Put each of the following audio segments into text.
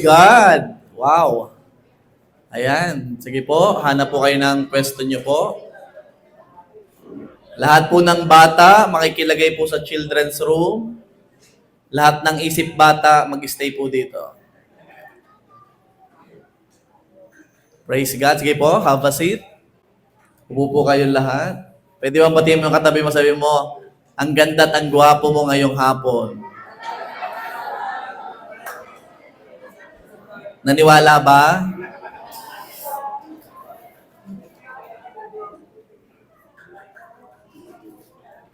God! Wow! Ayan. Sige po, hanap po kayo ng pwesto nyo po. Lahat po ng bata, makikilagay po sa children's room. Lahat ng isip bata, mag-stay po dito. Praise God. Sige po, have a seat. Upo po kayong lahat. Pwede bang batiin mo yung katabi mo, sabi mo, ang ganda at ang gwapo mo ngayong hapon. Naniwala ba?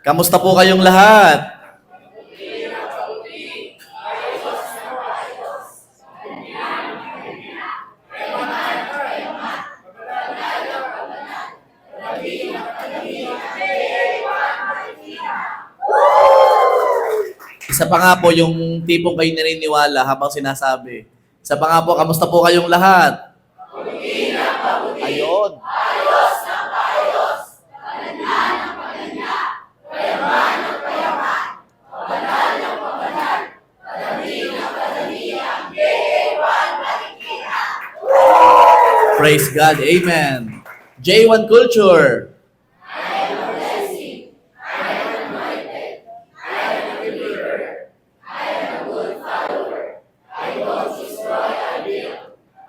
Kamusta po kayong lahat? Isa pa nga po yung tipong kayo naniniwala habang sinasabi. Isa pa nga po, kamusta po kayong lahat? Ayun. Praise God. Amen. J1 Culture.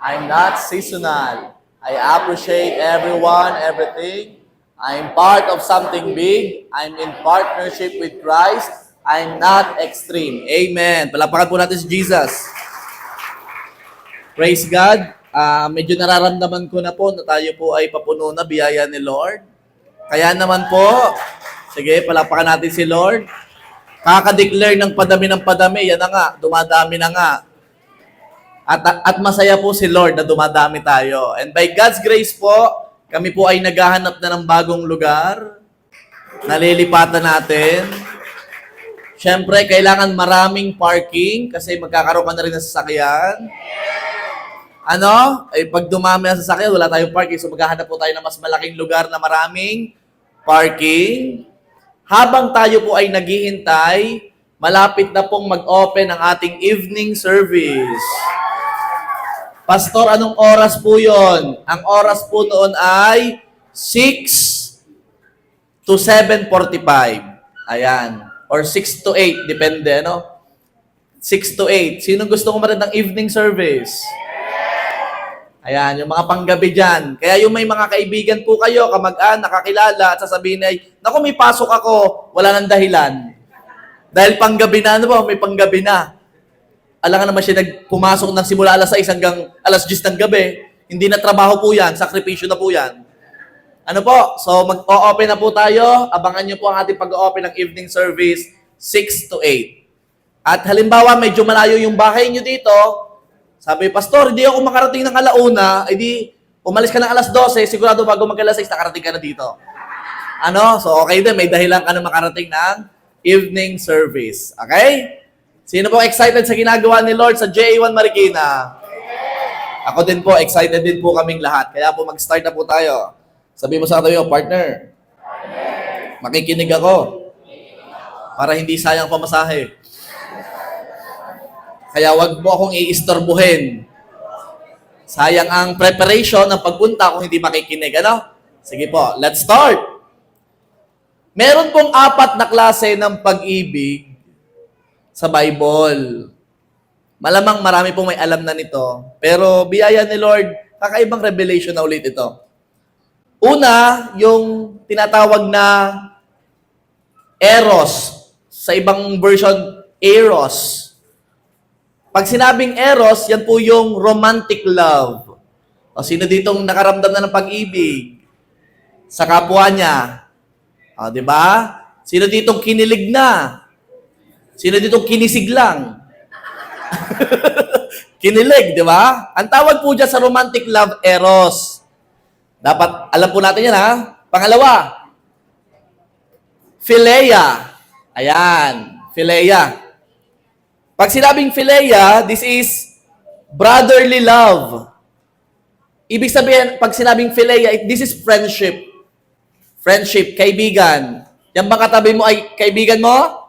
I'm not seasonal. I appreciate everyone, everything. I'm part of something big. I'm in partnership with Christ. I'm not extreme. Amen. Palapakan po natin si Jesus. Praise God. Medyo nararamdaman ko na po na tayo po ay papuno na biyaya ni Lord. Kaya naman po, sige, palapakan natin si Lord. Kaka-declare ng padami, yan na nga, dumadami na nga. At masaya po si Lord na dumadami tayo. And by God's grace po, kami po ay naghahanap na ng bagong lugar. Nalilipatan natin. Siyempre, kailangan maraming parking kasi magkakaroon ka na rin ng sasakyan. Pag dumami ang sasakyan, wala tayong parking. So maghahanap po tayo ng mas malaking lugar na maraming parking. Habang tayo po ay naghihintay, malapit na pong mag-open ang ating evening service. Pastor, anong oras po yon? Ang oras po noon ay 6 to 7:45. Ayan. Or 6 to 8, depende, 6 to 8. Sino gusto ko marin ng evening service? Ayan, yung mga panggabi dyan. Kaya yung may mga kaibigan po kayo, kamag-anak, nakakilala, at sasabihin ay, naku, may pasok ako, wala nang dahilan. Dahil panggabi na, may panggabi na. Alam nga naman siya pumasok ng simula alas 6 hanggang alas 10 ng gabi. Hindi na trabaho po yan, sakripisyo na po yan. So mag-o-open na po tayo. Abangan nyo po ang ating pag-o-open ng evening service, 6 to 8. At halimbawa, medyo malayo yung bahay nyo dito. Sabi, Pastor, hindi ako makarating ng alauna. Di, umalis ka ng alas 12, sigurado bago mag-alas 6, nakarating ka na dito. So okay din, may dahilan ka na makarating ng evening service. Okay? Sino po excited sa ginagawa ni Lord sa J1 Marikina? Ako din po, excited din po kaming lahat. Kaya po mag-start na po tayo. Sabi mo sa katabi mo, partner, makikinig ako para hindi sayang pamasahe. Kaya wag mo akong iistorbuhin. Sayang ang preparation ng pagpunta kung hindi makikinig. Sige po, let's start. Meron pong 4 na klase ng pag-ibig sa Bible. Malamang marami pong may alam na nito. Pero biyaya ni Lord, kakaibang revelation na ulit ito. Una, yung tinatawag na eros. Sa ibang version, eros. Pag sinabing eros, yan po yung romantic love. O sino ditong nakaramdam na ng pag-ibig? Sa kapwa niya. O, di ba? Sino ditong kinilig na? Sino ditong kinisig lang? Kinilig, di ba? Ang tawag po dyan sa romantic love, eros. Dapat, alam po natin yan, ha? Pangalawa, philia. Ayan, philia. Pag sinabing philia, this is brotherly love. Ibig sabihin, pag sinabing philia, this is friendship. Friendship, kaibigan. Yan bang katabi mo ay kaibigan mo?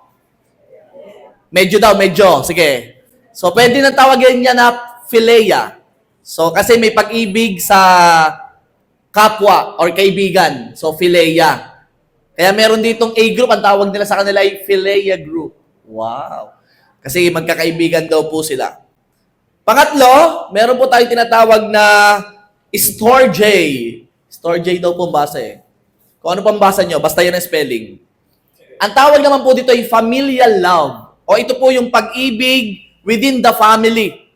Medyo daw, medyo. Sige. So, pwede na tawagin niya na philia. So, kasi may pag-ibig sa kapwa or kaibigan. So, philia. Kaya meron ditong A group, ang tawag nila sa kanila ay philia group. Wow. Kasi magkakaibigan daw po sila. Pangatlo, meron po tayong tinatawag na storge. Storge daw po ang basa eh. Kung ano pang basa nyo, basta yan ang spelling. Ang tawag naman po dito ay familial love. O ito po yung pag-ibig within the family.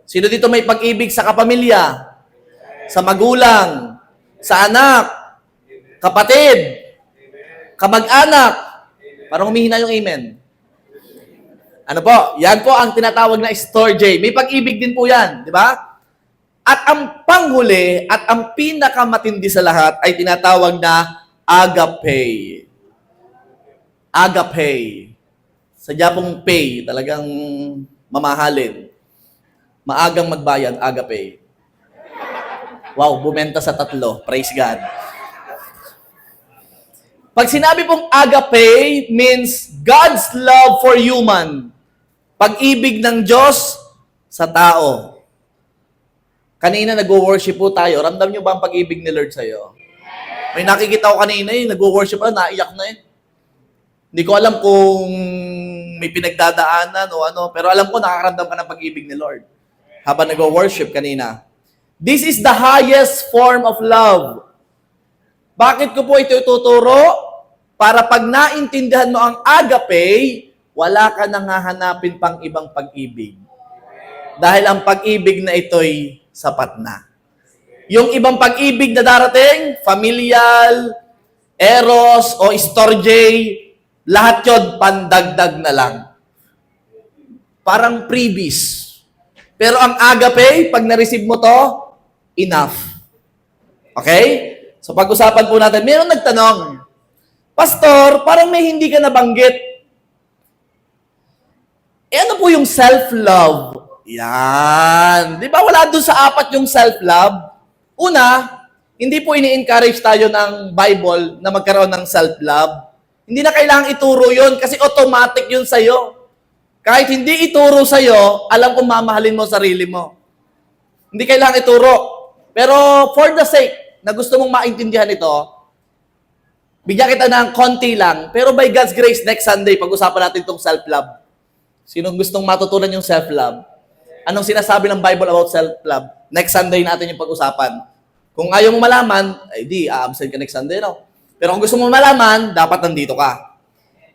Sino dito may pag-ibig sa kapamilya? Sa magulang? Sa anak? Kapatid? Kamag-anak? Parang humihina yung amen. Ano po? Yan po ang tinatawag na storge. May pag-ibig din po yan. Di ba? At ang panghuli at ang pinakamatindi sa lahat ay tinatawag na agape. Agape. Sadya pong pay, talagang mamahalin. Maagang magbayad, agape. Wow, bumenta sa 3. Praise God. Pag sinabi pong agape means God's love for human. Pag-ibig ng Diyos sa tao. Kanina nag-worship po tayo. Ramdam nyo ba ang pag-ibig ni Lord sa'yo? May nakikita ko kanina nag-worship pa, naiyak na eh. Hindi ko alam kung may pinagdadaanan o ano, pero alam ko nakakaramdam ka ng pag-ibig ni Lord. Habang nag-worship kanina. This is the highest form of love. Bakit ko po ito ituturo? Para pag naintindihan mo ang agape, wala ka nang hahanapin pang ibang pag-ibig. Dahil ang pag-ibig na ito'y sapat na. Yung ibang pag-ibig na darating, familial, eros, o storge, lahat yun, pandagdag na lang. Parang freebies. Pero ang agape, pag na-receive mo to, enough. Okay? So pag-usapan po natin, meron nagtanong, Pastor, parang may hindi ka nabanggit. Ano po yung self-love? Yan. Di ba wala doon sa 4 yung self-love? Una, hindi po ini-encourage tayo ng Bible na magkaroon ng self-love. Hindi na kailangang ituro yun kasi automatic yun sa'yo. Kahit hindi ituro sa'yo, alam kung mamahalin mo sarili mo. Hindi kailangang ituro. Pero for the sake na gusto mong maintindihan ito, bigyan kita ng konti lang. Pero by God's grace, next Sunday, pag-usapan natin itong self-love. Sinong gustong matutunan yung self-love? Anong sinasabi ng Bible about self-love? Next Sunday natin yung pag-usapan. Kung ayaw mo malaman, ay di, absent ka next Sunday, no? Pero kung gusto mo malaman, dapat nandito ka.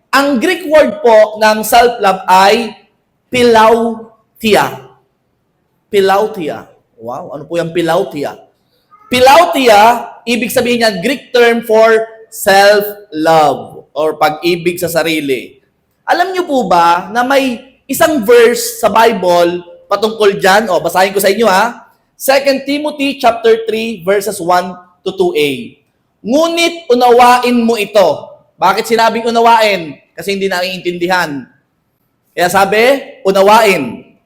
Ang Greek word po ng self-love ay pilautia. Pilautia. Wow, ano po yung pilautia? Pilautia, ibig sabihin niya, Greek term for self-love or pag-ibig sa sarili. Alam niyo po ba na may isang verse sa Bible patungkol dyan? O, basahin ko sa inyo ha. 2 Timothy chapter 3 verses 1 to 2a. Ngunit unawain mo ito. Bakit sinabing unawain? Kasi hindi naiintindihan. Kaya sabi, unawain.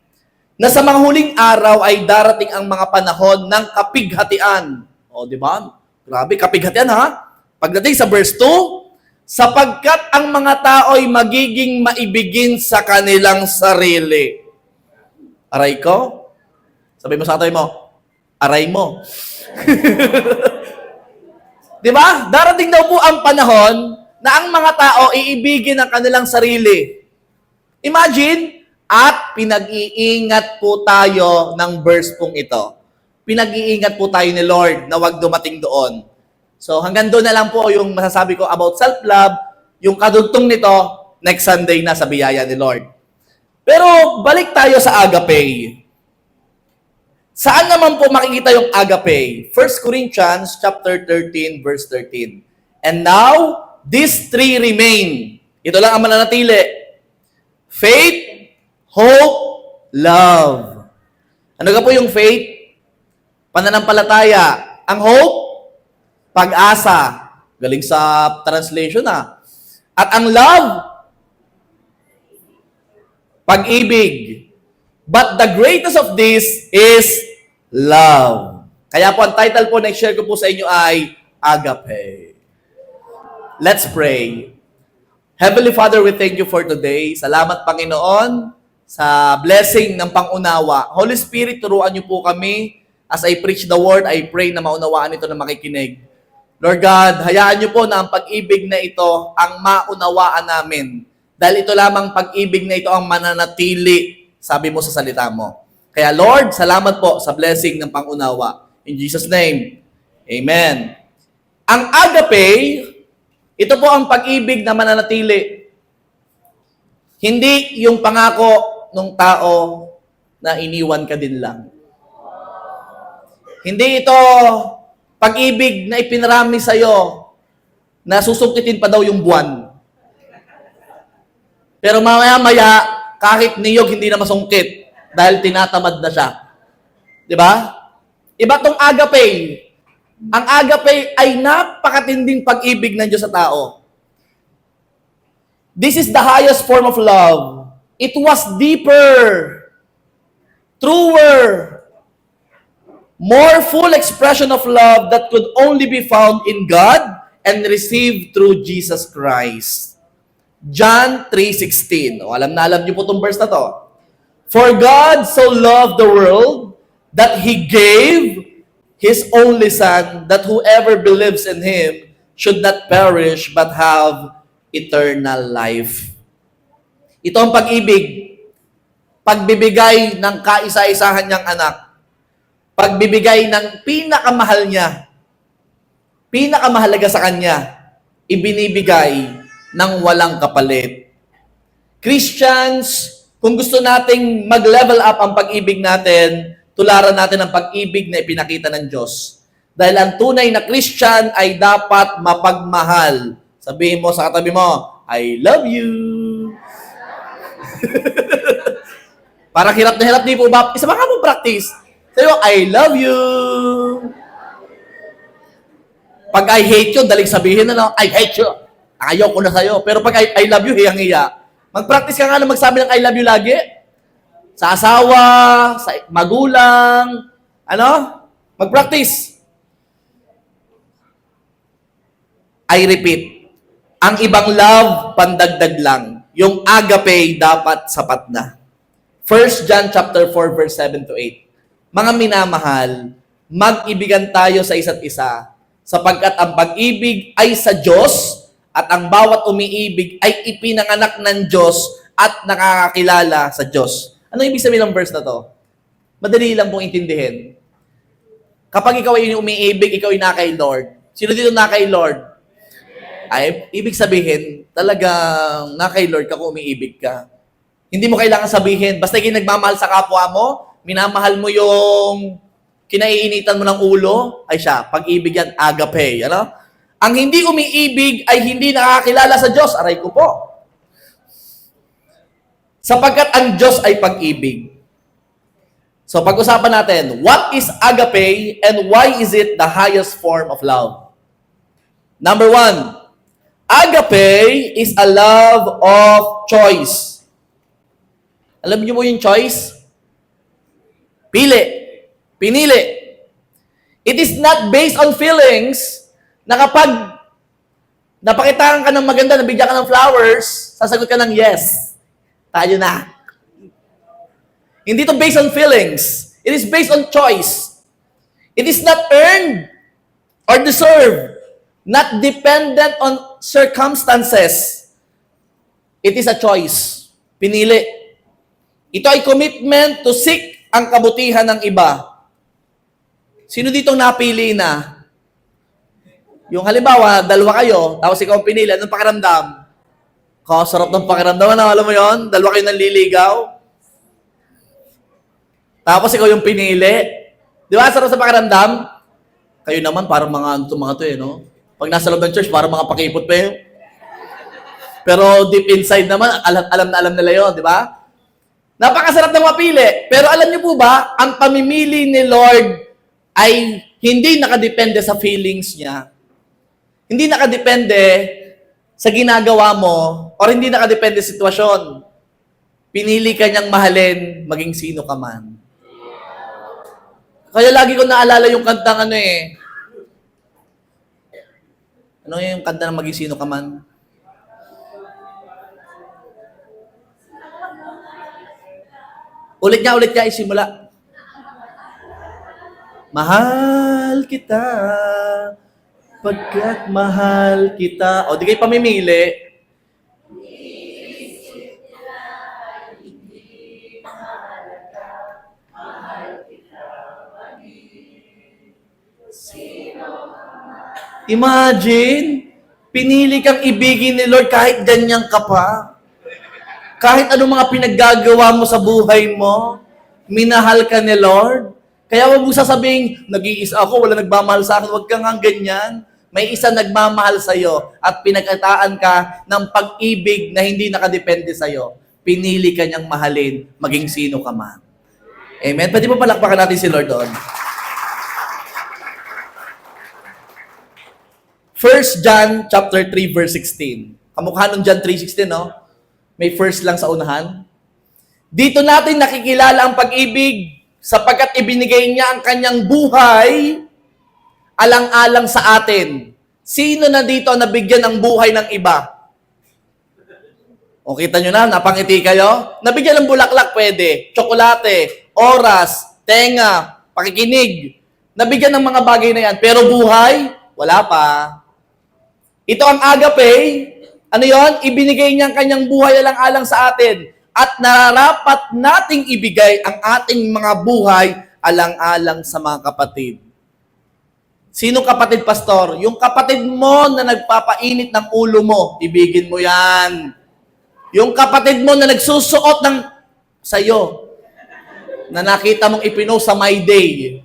Na sa mga huling araw ay darating ang mga panahon ng kapighatian. O, di ba? Grabe, kapighatian ha? Pagdating sa verse 2, sapagkat ang mga tao ay magiging maibigin sa kanilang sarili. Aray ko? Sabi mo sa tayo mo, aray mo. Di ba? Darating daw po ang panahon na ang mga tao iibigin ang kanilang sarili. Imagine, at pinag-iingat po tayo ng verse pong ito. Pinag-iingat po tayo ni Lord na wag dumating doon. So hanggang doon na lang po yung masasabi ko about self-love. Yung kadugtong nito, next Sunday na sa biyaya ni Lord. Pero balik tayo sa agape. Saan naman po makikita yung agape? 1 Corinthians chapter 13 verse 13. And now, these 3 remain. Ito lang ang mananatili. Faith, hope, love. Ano ka po yung faith? Pananampalataya. Ang hope, pag-asa. Galing sa translation ha. At ang love, pag-ibig. But the greatest of this is love. Kaya po ang title po na i-share ko po sa inyo ay Agape. Let's pray. Heavenly Father, we thank you for today. Salamat Panginoon sa blessing ng pangunawa. Holy Spirit, turuan niyo po kami. As I preach the word, I pray na maunawaan ito na makikinig. Lord God, hayaan niyo po na ang pag-ibig na ito ang maunawaan namin. Dahil ito lamang pag-ibig na ito ang mananatili, sabi mo sa salita mo. Kaya Lord, salamat po sa blessing ng pangunawa. In Jesus' name, Amen. Ang agape, ito po ang pag-ibig na mananatili. Hindi yung pangako ng tao na iniwan ka din lang. Hindi ito pag-ibig na ipinarami sa'yo na susungkitin pa daw yung buwan. Pero mamaya-maya, kahit niyog hindi na masungkit dahil tinatamad na siya. Di ba? Iba tong agape. Ang agape ay napakatinding pag-ibig ng Diyos sa tao. This is the highest form of love. It was deeper, truer, more full expression of love that could only be found in God and received through Jesus Christ. John 3:16. Alam na alam niyo po itong verse na to. For God so loved the world that He gave His only Son, that whoever believes in Him should not perish but have eternal life. Ito ang pag-ibig. Pagbibigay ng kaisa-isahan niyang anak. Pagbibigay ng pinakamahal niya, pinakamahalaga sa kanya, ibinibigay ng walang kapalit. Christians, kung gusto nating mag-level up ang pag-ibig natin, tularan natin ang pag-ibig na ipinakita ng Diyos. Dahil ang tunay na Christian ay dapat mapagmahal. Sabihin mo sa katabi mo, I love you. Parang hirap na hirap, di po ba? Isa ba ka mo practice? Sayo, I love you. Pag I hate you, daling sabihin na, I hate you. Ayaw ko na sa'yo. Pero pag I love you, hiyang-hiya. Mag-practice ka nga na magsabi ng I love you lagi. Sa asawa, sa magulang, mag-practice. I repeat, ang ibang love, pandagdag lang. Yung agape, dapat sapat na. 1 John chapter 4, verse 7 to 8. Mga minamahal, mag-ibigan tayo sa isa't isa, sapagkat ang pag-ibig ay sa Diyos at ang bawat umiibig ay ipinanganak ng Diyos at nakakakilala sa Diyos. Ano ibig sabihin ng verse na to? Madali lang pong intindihin. Kapag ikaw ay umiibig, ikaw ay na kay Lord. Sino dito na kay Lord? Ay, ibig sabihin, talagang na kay Lord ka kung umiibig ka. Hindi mo kailangan sabihin, basta ikaw nagmamahal sa kapwa mo, minamahal mo yung kinaiinitan mo ng ulo, ay siya, pag-ibig yan, agape. Ang hindi umiibig ay hindi nakakilala sa Diyos. Aray ko po. Sapagkat ang Diyos ay pag-ibig. So pag-usapan natin, what is agape and why is it the highest form of love? Number 1, agape is a love of choice. Alam niyo mo yung choice? Pinili. It is not based on feelings na kapag napakitaan ka ng maganda, nabigyan ka ng flowers, sasagot ka ng yes. Tayo na. Hindi ito based on feelings. It is based on choice. It is not earned or deserved. Not dependent on circumstances. It is a choice. Pinili. Ito ay commitment to seek ang kabutihan ng iba. Sino ditong napili na? Yung halimbawa, dalawa kayo, tapos ikaw ang pinili, anong pakiramdam? Sarap ng pakiramdam, alam mo yon? Dalawa kayo nanliligaw. Tapos ikaw yung pinili. Di ba, sarap sa pakiramdam? Kayo naman, parang mga to no? Pag nasa loob ng church, parang mga pakipot pa yun. Pero deep inside naman, alam na alam nila yun, di ba? Napakasarap ng mapili. Pero alam niyo po ba, ang pamimili ni Lord ay hindi nakadepende sa feelings niya. Hindi nakadepende sa ginagawa mo or hindi nakadepende sa sitwasyon. Pinili ka niyang mahalin maging sino ka man. Kaya lagi ko naalala yung kantang Ano yung kanta ng maging sino ka man? Ulit niya isimula. Mahal kita, pagkat mahal kita. O, di kayo pamimili. Imagine, pinili kang ibigin ni Lord kahit ganyan ka pa. Kahit anong mga pinaggagawa mo sa buhay mo, minahal ka ni Lord. Kaya wag mo sasabihin, nag-iisa ako, wala nagmamahal sa akin. Huwag kang ganyan. May isa nagmamahal sa'yo at pinagkataan ka ng pag-ibig na hindi nakadepende sa'yo. Pinili ka niyang mahalin, maging sino ka man. Amen? Pwede mo palakpakan natin si Lord doon. 1 John chapter 3 verse 16. Kamukha nung John 3:16, no? May first lang sa unahan. Dito natin nakikilala ang pag-ibig sapagkat ibinigay niya ang kanyang buhay alang-alang sa atin. Sino na dito nabigyan ng buhay ng iba? O kita nyo na, napangiti kayo? Nabigyan ng bulaklak pwede, tsokolate, oras, tenga, pakikinig. Nabigyan ng mga bagay na yan. Pero buhay, wala pa. Ito ang agape. Ano yon? Ibinigay niya ang kanyang buhay alang-alang sa atin. At nararapat nating ibigay ang ating mga buhay alang-alang sa mga kapatid. Sino kapatid, pastor? Yung kapatid mo na nagpapainit ng ulo mo, ibigin mo yan. Yung kapatid mo na nagsusuot ng sayo, na nakita mong ipinost sa My Day,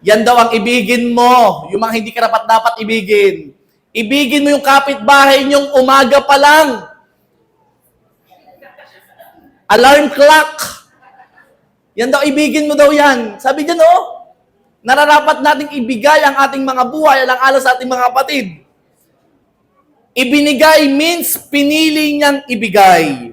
yan daw ang ibigin mo. Yung mga hindi karapat-dapat ibigin. Ibigin mo yung kapitbahay niyong umaga pa lang. Alarm clock. Yan daw, ibigin mo daw yan. Sabi niya, no? Nararapat nating ibigay ang ating mga buhay alang-alang sa ating mga kapatid. Ibinigay means pinili niyang ibigay.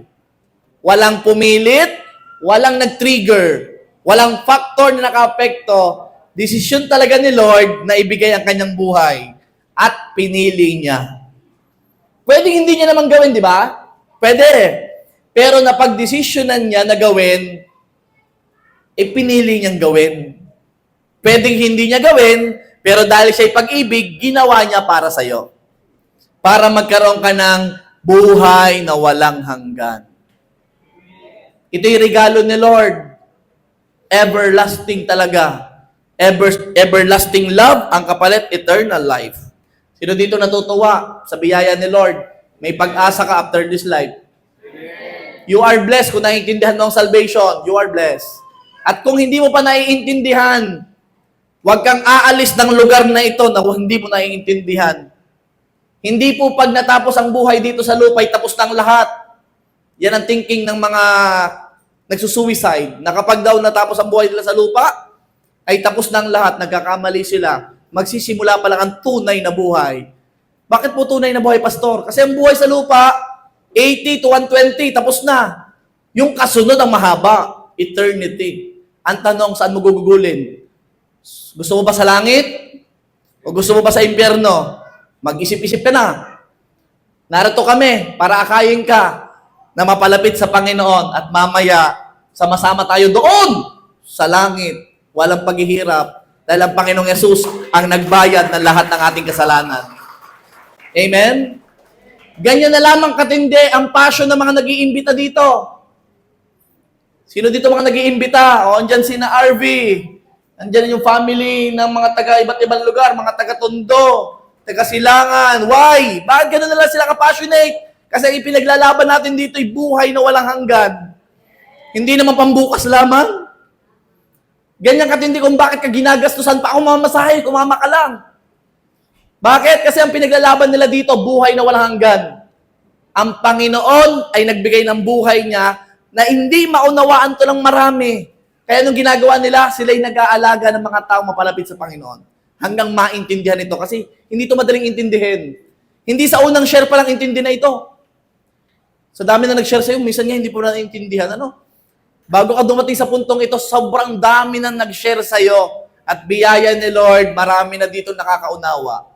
Walang pumilit, walang nag-trigger, walang factor na naka-apekto. Desisyon talaga ni Lord na ibigay ang kanyang buhay. At pinili niya. Pwedeng hindi niya naman gawin, di ba? Pwede. Pero napag-desisyonan niya na gawin, pinili niyang gawin. Pwedeng hindi niya gawin, pero dahil siya'y pag-ibig, ginawa niya para sa'yo. Para magkaroon ka ng buhay na walang hanggan. Ito'y regalo ni Lord. Everlasting talaga. Everlasting love, ang kapalit, eternal life. Sino dito natutuwa sa biyaya ni Lord? May pag-asa ka after this life. You are blessed kung naiintindihan mo ang salvation. You are blessed. At kung hindi mo pa naiintindihan, huwag kang aalis ng lugar na ito na hindi mo naiintindihan. Hindi po pag natapos ang buhay dito sa lupa, ay tapos ng lahat. Yan ang thinking ng mga nagsusuicide, na kapag daw natapos ang buhay nila sa lupa, ay tapos ng lahat, nagkakamali sila. Magsisimula pa lang ang tunay na buhay. Bakit po tunay na buhay, pastor? Kasi ang buhay sa lupa, 80 to 120, tapos na. Yung kasunod ang mahaba, eternity. Ang tanong, saan mo gugugulin? Gusto mo ba sa langit? O gusto mo ba sa impyerno? Mag-isip-isip ka na. Narito kami para akayin ka na mapalapit sa Panginoon at mamaya sama-sama tayo doon sa langit. Walang paghihirap dahil ang Panginoong Yesus ang nagbayad ng lahat ng ating kasalanan. Amen? Ganyan na lamang katindi ang passion ng mga nag-iimbita dito. Sino dito mga nag-iimbita? O, andyan sina RV. Andyan yung family ng mga taga iba't ibang lugar, mga taga-Tondo, taga-Silangan. Why? Bakit gano'n na lang sila ka-passionate? Kasi ang ipinaglalaban natin dito ay buhay na walang hanggan. Hindi naman pambukas lamang. Ganyan katindi kung bakit ka ginagastusan pa ako mamasahe, kumama ka lang. Bakit? Kasi ang pinaglalaban nila dito, buhay na walang hanggan. Ang Panginoon ay nagbigay ng buhay niya na hindi maunawaan to ng marami. Kaya nung ginagawa nila, sila'y nag-aalaga ng mga tao mapalapit sa Panginoon. Hanggang maintindihan ito. Kasi hindi ito madaling intindihin. Hindi sa unang share pa lang intindi na ito. Sa dami na nag-share sa'yo, minsan nga hindi po na naintindihan. Ano? Bago ka dumating sa puntong ito, sobrang dami na nag-share sa'yo. At biyaya ni Lord, marami na dito nakakaunawa.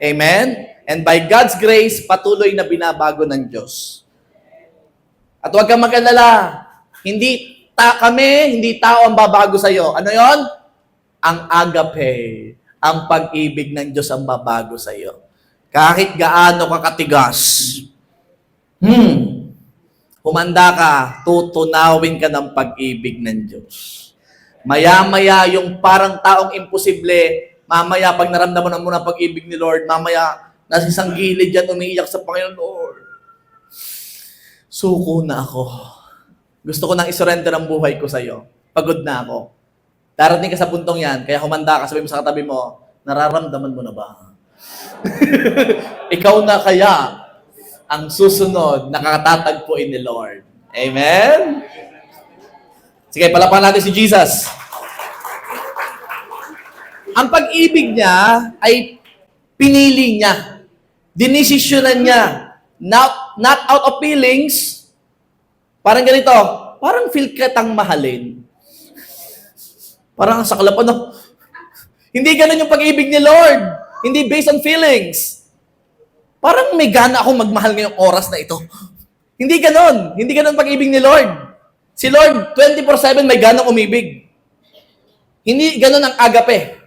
Amen? And by God's grace, patuloy na binabago ng Diyos. At huwag kang mag-alala, hindi kami, hindi tao ang babago sa'yo. Ano yon? Ang agape. Ang pag-ibig ng Diyos ang babago sa'yo. Kahit gaano ka katigas. Humanda ka, tutunawin ka ng pag-ibig ng Diyos. Maya-maya yung parang taong imposible, mamaya pag naramdaman mo ng pag-ibig ni Lord, mamaya nasa isang gilid yan, umiiyak sa Panginoon, Lord. Suko na ako. Gusto ko nang isurrender ang buhay ko sa'yo. Pagod na ako. Darating ka sa puntong yan, kaya humanda ka, sabi mo sa katabi mo, nararamdaman mo na ba? Ikaw na kaya ang susunod na kakatatagpuin ni Lord. Amen? Sige, palapakan natin si Jesus. Ang pag-ibig niya ay pinili niya. Dinesisyonan niya. Not out of feelings. Parang ganito. Parang feel kitang mahalin. Parang sa kalap, ano? Hindi ganun yung pag-ibig ni Lord. Hindi based on feelings. Parang may gana akong magmahal ngayong oras na ito. Hindi ganun. Hindi ganun pag-ibig ni Lord. Si Lord, 24/7 may ganang umibig. Hindi ganun ang agape.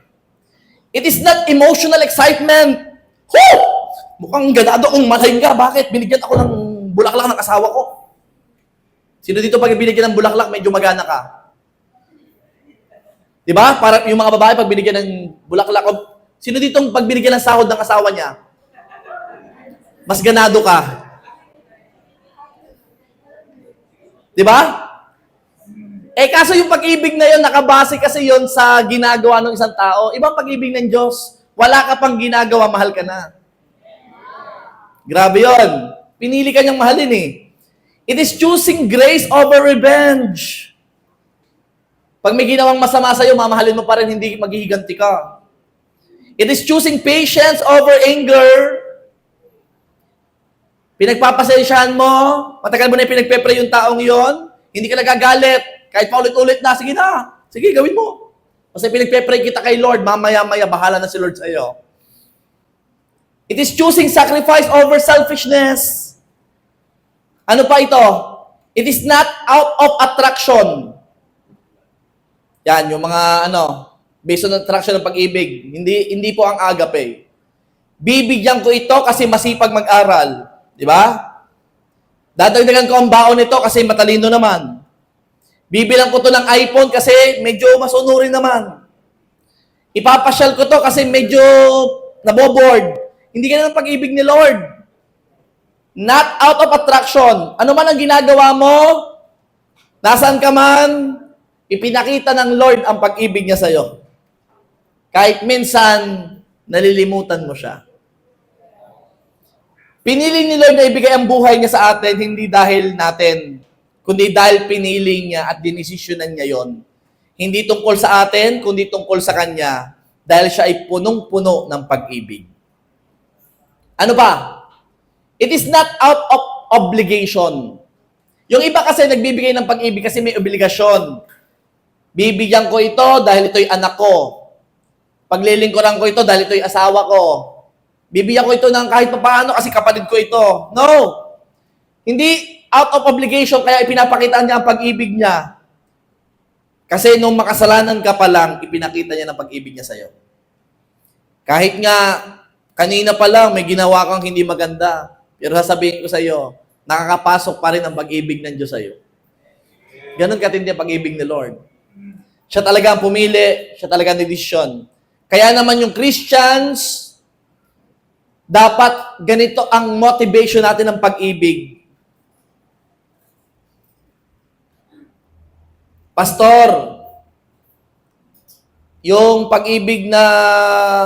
It is not emotional excitement. Ho! Mukhang ganado akong malahin ka. Bakit? Binigyan ako ng bulaklak ng asawa ko. Sino dito pag binigyan ng bulaklak, medyo magana ka? Diba? Para yung mga babae, pag binigyan ng bulaklak, sino dito pag binigyan ng sahod ng asawa niya? Mas ganado ka. Diba? Kaso yung pag-ibig na yun, nakabase kasi yun sa ginagawa ng isang tao. Ibang pag-ibig ng Diyos, wala ka pang ginagawa, mahal ka na. Grabe yun. Pinili ka niyang mahalin eh. It is choosing grace over revenge. Pag may ginawang masama sa'yo, mamahalin mo pa rin, hindi maghihiganti ka. It is choosing patience over anger. Pinagpapasensyahan mo, matagal mo na pinagpe-pray yung taong yon, hindi ka nagagalit, kahit paulit-ulit na, sige na, sige, gawin mo. Kasi pinagpe-pray kita kay Lord, mamaya-maya, bahala na si Lord sa'yo. It is choosing sacrifice over selfishness. Ano pa ito? It is not out of attraction. Yan, yung mga based on attraction ng pag-ibig. Hindi po ang agape. Bibigyan ko ito kasi masipag mag-aral. Di ba? Dadagdagan ko ang baon nito kasi matalino naman. Bibilang ko to ng iPhone kasi medyo masunurin naman. Ipapasyal ko to kasi medyo naboboard. Hindi ka ng pag-ibig ni Lord. Not out of attraction. Ano man ang ginagawa mo, nasaan ka man, ipinakita ng Lord ang pag-ibig niya sa'yo. Kahit minsan, nalilimutan mo siya. Pinili ni Lord na ibigay ang buhay niya sa atin, hindi dahil natin, kundi dahil pinili niya at dinesisyonan niya yon. Hindi tungkol sa atin, kundi tungkol sa Kanya, dahil siya ay punong-puno ng pag-ibig. Ano ba? It is not out of obligation. Yung iba kasi nagbibigay ng pag-ibig kasi may obligasyon. Bibigyan ko ito dahil ito'y anak ko. Paglilingkuran ko ito dahil ito'y asawa ko. Bibigyan ko ito ng kahit paano kasi kapatid ko ito. No! Hindi out of obligation kaya ipinapakita niya ang pag-ibig niya. Kasi nung makasalanan ka pa lang, ipinakita niya ng pag-ibig niya sa'yo. Kahit nga, kanina pa lang may ginawa kang hindi maganda. Pero sasabihin ko sa iyo, nakakapasok pa rin ang pag-ibig ng Diyos sa iyo. Ganon katindi ang pag-ibig ni Lord. Siya talaga ang pumili, siya talaga ang desisyon. Kaya naman yung Christians, dapat ganito ang motivation natin ng pag-ibig. Pastor, yung pag-ibig na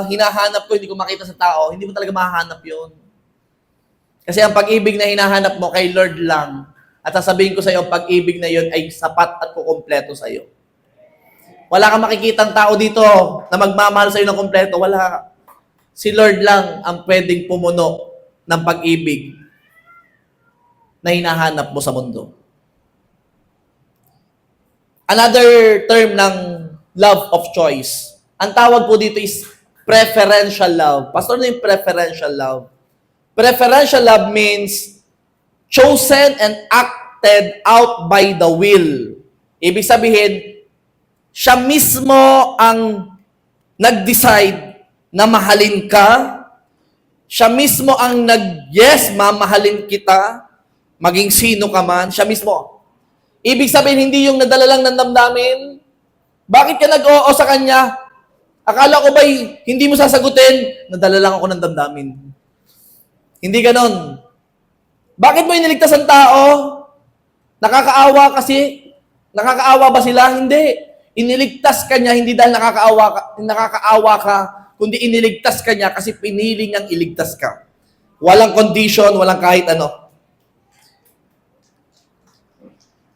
hinahanap ko, hindi ko makita sa tao, hindi mo talaga mahahanap yun. Kasi ang pag-ibig na hinahanap mo kay Lord lang. At sasabihin ko sa iyo, ang pag-ibig na yun ay sapat at kukumpleto sa iyo. Wala kang makikitang tao dito na magmamahal sa iyo ng kumpleto. Wala. Si Lord lang ang pwedeng pumuno ng pag-ibig na hinahanap mo sa mundo. Another term ng love of choice. Ang tawag po dito is preferential love. Pastor, ano yung preferential love? Preferential love means chosen and acted out by the will Ibig sabihin, siya mismo ang nag-decide na mahalin ka. Siya mismo ang yes, mamahalin kita, maging sino ka man, siya mismo. Ibig sabihin, hindi yung nadala lang ng damdamin. Bakit ka nag-oo sa kanya? Akala ko ba'y hindi mo sasagutin? Nadala lang ako ng damdamin. Hindi ganon. Bakit mo iniligtas ang tao? Nakakaawa kasi? Nakakaawa ba sila? Hindi. Iniligtas ka niya, hindi dahil nakakaawa ka, kundi iniligtas ka niya kasi pinili niyang iligtas ka. Walang condition, walang kahit ano.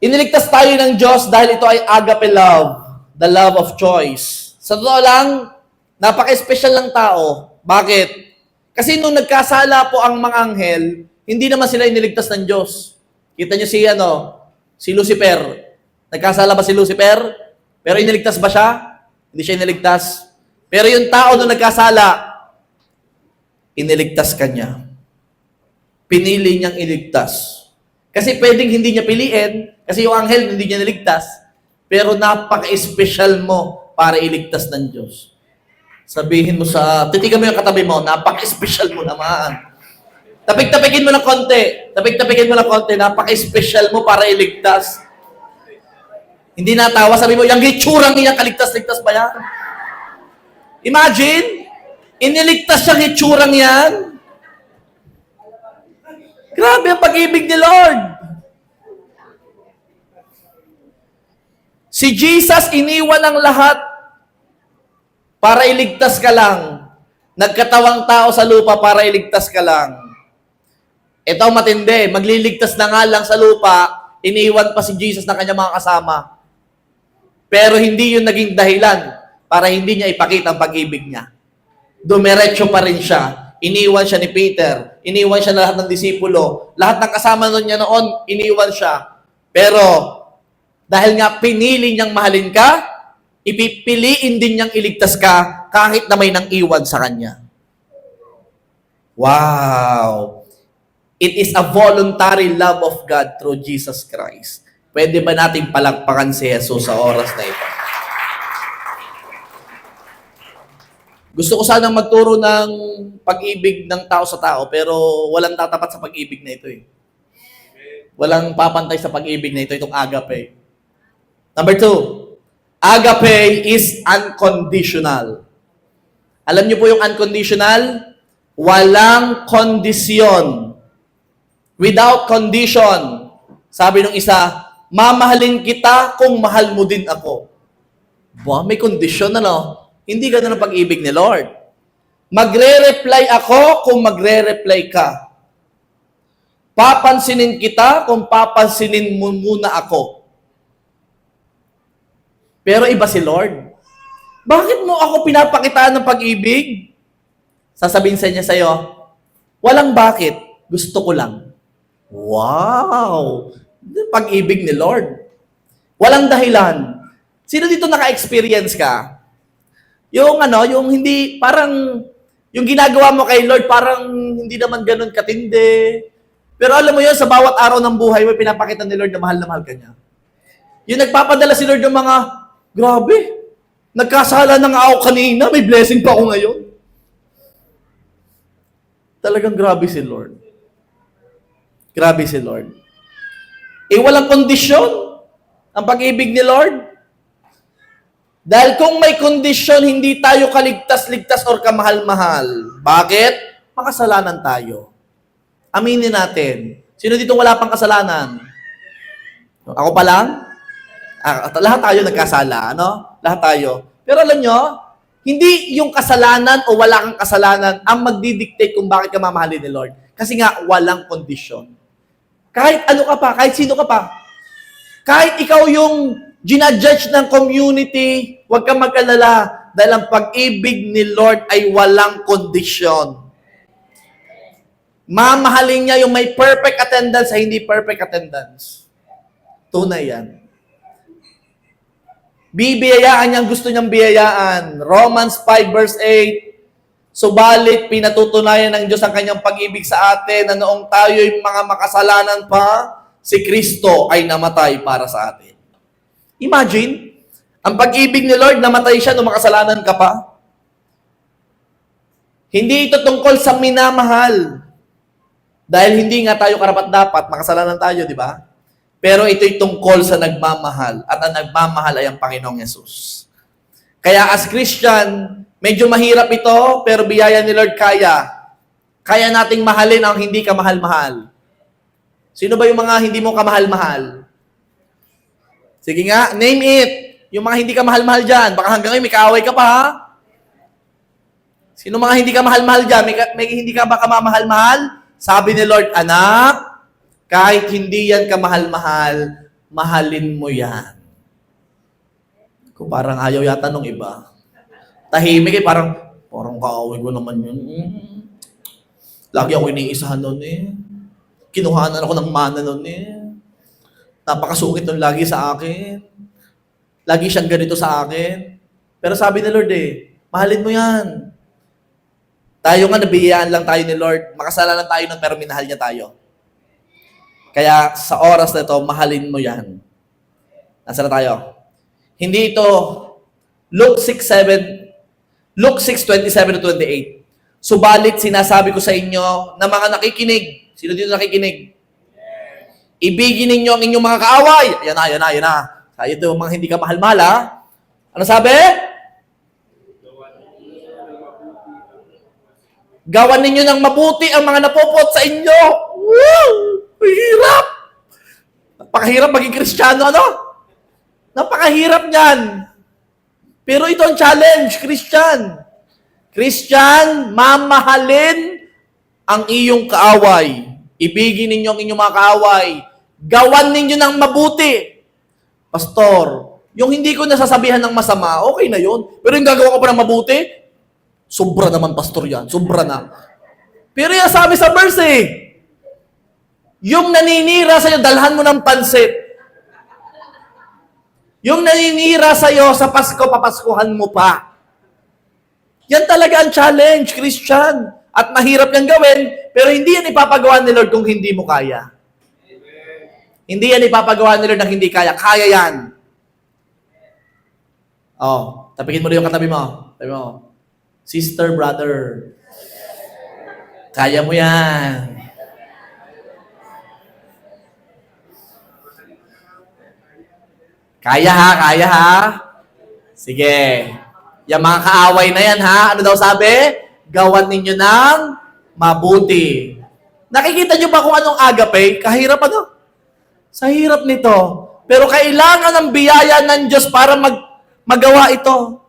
Iniligtas tayo ng Diyos dahil ito ay agape love, the love of choice. Sa totoo lang, napaka-espesyal ng tao. Bakit? Kasi nung nagkasala po ang mga anghel, hindi naman sila iniligtas ng Diyos. Kita niyo si Lucifer. Nagkasala ba si Lucifer? Pero iniligtas ba siya? Hindi siya iniligtas. Pero yung tao nung nagkasala, iniligtas ka niya. Pinili niyang iligtas. Kasi pwedeng hindi niya piliin, kasi yung anghel hindi niya niligtas, pero napaka-espesyal mo para iligtas ng Diyos. Sabihin mo titigan mo yung katabi mo, napaka-espesyal mo naman. Tapik-tapikin mo ng konti. Napaka-espesyal mo para iligtas. Hindi natawa, sabi mo, yung hitsurang niya, kaligtas-ligtas ba yan? Imagine, iniligtas siyang hitsurang yan. Grabe ang pag-ibig ni Lord. Si Jesus iniwan ang lahat para iligtas ka lang. Nagkatawang tao sa lupa para iligtas ka lang. Ito matindi, magliligtas na nga lang sa lupa, iniwan pa si Jesus ng kanyang mga kasama. Pero hindi yun naging dahilan para hindi niya ipakita ang pag-ibig niya. Dumiretso pa rin siya. Iniwan siya ni Peter. Iniwan siya na lahat ng disipulo. Lahat ng kasama niya noon, iniwan siya. Pero, dahil nga pinili niyang mahalin ka, ipipiliin din niyang iligtas ka kahit na may nang iwan sa kanya. Wow! It is a voluntary love of God through Jesus Christ. Pwede ba nating palakpakan si Jesus sa oras na ito? Gusto ko sanang magturo ng pag-ibig ng tao sa tao, pero walang tatapat sa pag-ibig na ito eh. Walang papantay sa pag-ibig na ito, itong agape. Number 2, agape is unconditional. Alam niyo po yung unconditional? Walang kondisyon. Without condition. Sabi ng isa, mamahalin kita kung mahal mo din ako. Ba, may kondisyon ano? Hindi ganun ang pag-ibig ni Lord. Magre-reply ako kung magre-reply ka. Papansinin kita kung papansinin mo muna ako. Pero iba si Lord. Bakit mo ako pinapakitaan ng pag-ibig? Sasabihin sa niya sa'yo, walang bakit, gusto ko lang. Wow! Pag-ibig ni Lord. Walang dahilan. Sino dito naka-experience ka? Yung hindi, parang, yung ginagawa mo kay Lord, parang hindi naman ganun katindi. Pero alam mo yun, sa bawat araw ng buhay mo, pinapakita ni Lord na mahal ka niya. Yung nagpapadala si Lord ng mga, grabe, nagkasala na nga ako kanina, may blessing pa ako ngayon. Talagang grabe si Lord. Grabe si Lord. Walang kondisyon ang pag-ibig ni Lord. Dahil kung may kondisyon, hindi tayo kaligtas-ligtas or kamahal-mahal. Bakit? Makasalanan tayo. Aminin natin. Sino dito wala pang kasalanan? Ako pa lang? Lahat tayo nagkasala, ano? Lahat tayo. Pero alam nyo, hindi yung kasalanan o wala kang kasalanan ang magdidictate kung bakit ka mamahalin ni Lord. Kasi nga, walang kondisyon. Kahit ano ka pa, kahit sino ka pa. Kahit ikaw yung ginajudge ng community, huwag kang mag-alala dahil ang pag-ibig ni Lord ay walang kondisyon. Mamahalin niya yung may perfect attendance sa hindi perfect attendance. Tunay yan. Bibiyayaan niya ang gusto niyang biyayaan. Romans 5 verse 8, subalit pinatutunayan ng Diyos ang kanyang pag-ibig sa atin na noong tayo'y mga makasalanan pa, si Kristo ay namatay para sa atin. Imagine, ang pag-ibig ni Lord, namatay siya nung makasalanan ka pa. Hindi ito tungkol sa minamahal. Dahil hindi nga tayo karapat-dapat, makasalanan tayo, di ba? Pero ito'y tungkol sa nagmamahal. At ang nagmamahal ay ang Panginoong Yesus. Kaya as Christian, medyo mahirap ito, pero biyaya ni Lord kaya. Kaya nating mahalin ang hindi ka mahal-mahal. Sino ba yung mga hindi mo kamahal-mahal? Sige nga, name it. Yung mga hindi ka mahal-mahal dyan. Baka hanggang ngayon may kaaway ka pa, ha? Sino mga hindi ka mahal-mahal dyan? May hindi ka ba kamamahal-mahal? Sabi ni Lord, anak, kahit hindi yan kamahal-mahal, mahalin mo yan. Kung parang ayaw yata nung iba. Tahimik parang kaaway ko naman yun. Lagi ako iniisahan nun eh. Kinuhanan ako ng mana nun eh. Napakasungit nun lagi sa akin. Lagi siyang ganito sa akin. Pero sabi ni Lord mahalin mo yan. Tayo nga, nabiyayaan lang tayo ni Lord. Makasalanan tayo nun, pero minahal niya tayo. Kaya sa oras na ito, mahalin mo yan. Nasaan na tayo? Hindi ito, Luke 6:27-28. Subalit, sinasabi ko sa inyo na mga nakikinig. Sino dito nakikinig? Ibigin ninyo ang inyong mga kaaway. Yan na. Kaya ito, mga hindi ka mahal-mahal, ha? Ano sabi? Gawan ninyo ng mabuti ang mga napupot sa inyo. Wow! Hirap! Napakahirap maging Kristiyano, ano? Napakahirap niyan. Pero ito ang challenge, Christian. Christian, mamahalin ang iyong kaaway. Ibigin ninyo ang inyong mga kaaway. Gawan ninyo ng mabuti. Pastor, yung hindi ko nasasabihan ng masama, okay na yun. Pero yung gagawa ko pa ng mabuti, sobra naman, pastor, yan. Sobra na. Pero yung sabi sa verse yung naninira sa'yo, dalhan mo ng pansit. Yung naninira sa'yo sa Pasko, papaskuhan mo pa. Yan talaga ang challenge, Christian. At mahirap yan gawin, pero hindi yan ipapagawa ni Lord kung hindi mo kaya. Hindi yan ipapagawa ni Lord na hindi kaya. Kaya yan. Oh, tapikin mo na yung katabi mo. Tabi mo. Sister, brother, kaya mo yan. Kaya ha? Sige. Yung mga kaaway na yan, ha? Ano daw sabi? Gawan ninyo ng mabuti. Nakikita nyo ba kung anong agape? Kahirap ano? Sa hirap nito. Pero kailangan ng biyaya ng Diyos para magawa ito.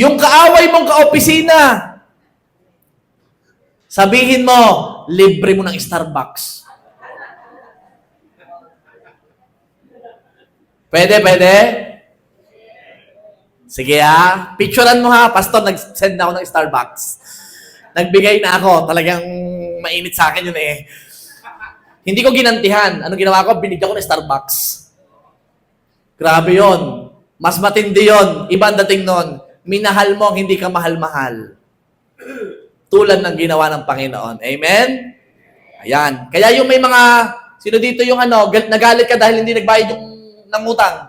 Yung kaaway mong kaopisina, sabihin mo, libre mo ng Starbucks. Pwede? Sige ha. Picturean mo ha. Pastor, nag-send na ako ng Starbucks. Nagbigay na ako. Talagang mainit sa akin yun eh. Hindi ko ginantihan. Anong ginawa ko? Binigyan ko ng Starbucks. Grabe yon. Mas matindi yon. Iba ang dating nun. Minahal mo, hindi ka mahal-mahal. Tulad ng ginawa ng Panginoon. Amen? Ayan. Kaya yung may mga, sino dito yung nagalit ka dahil hindi nagbayad yung ng utang.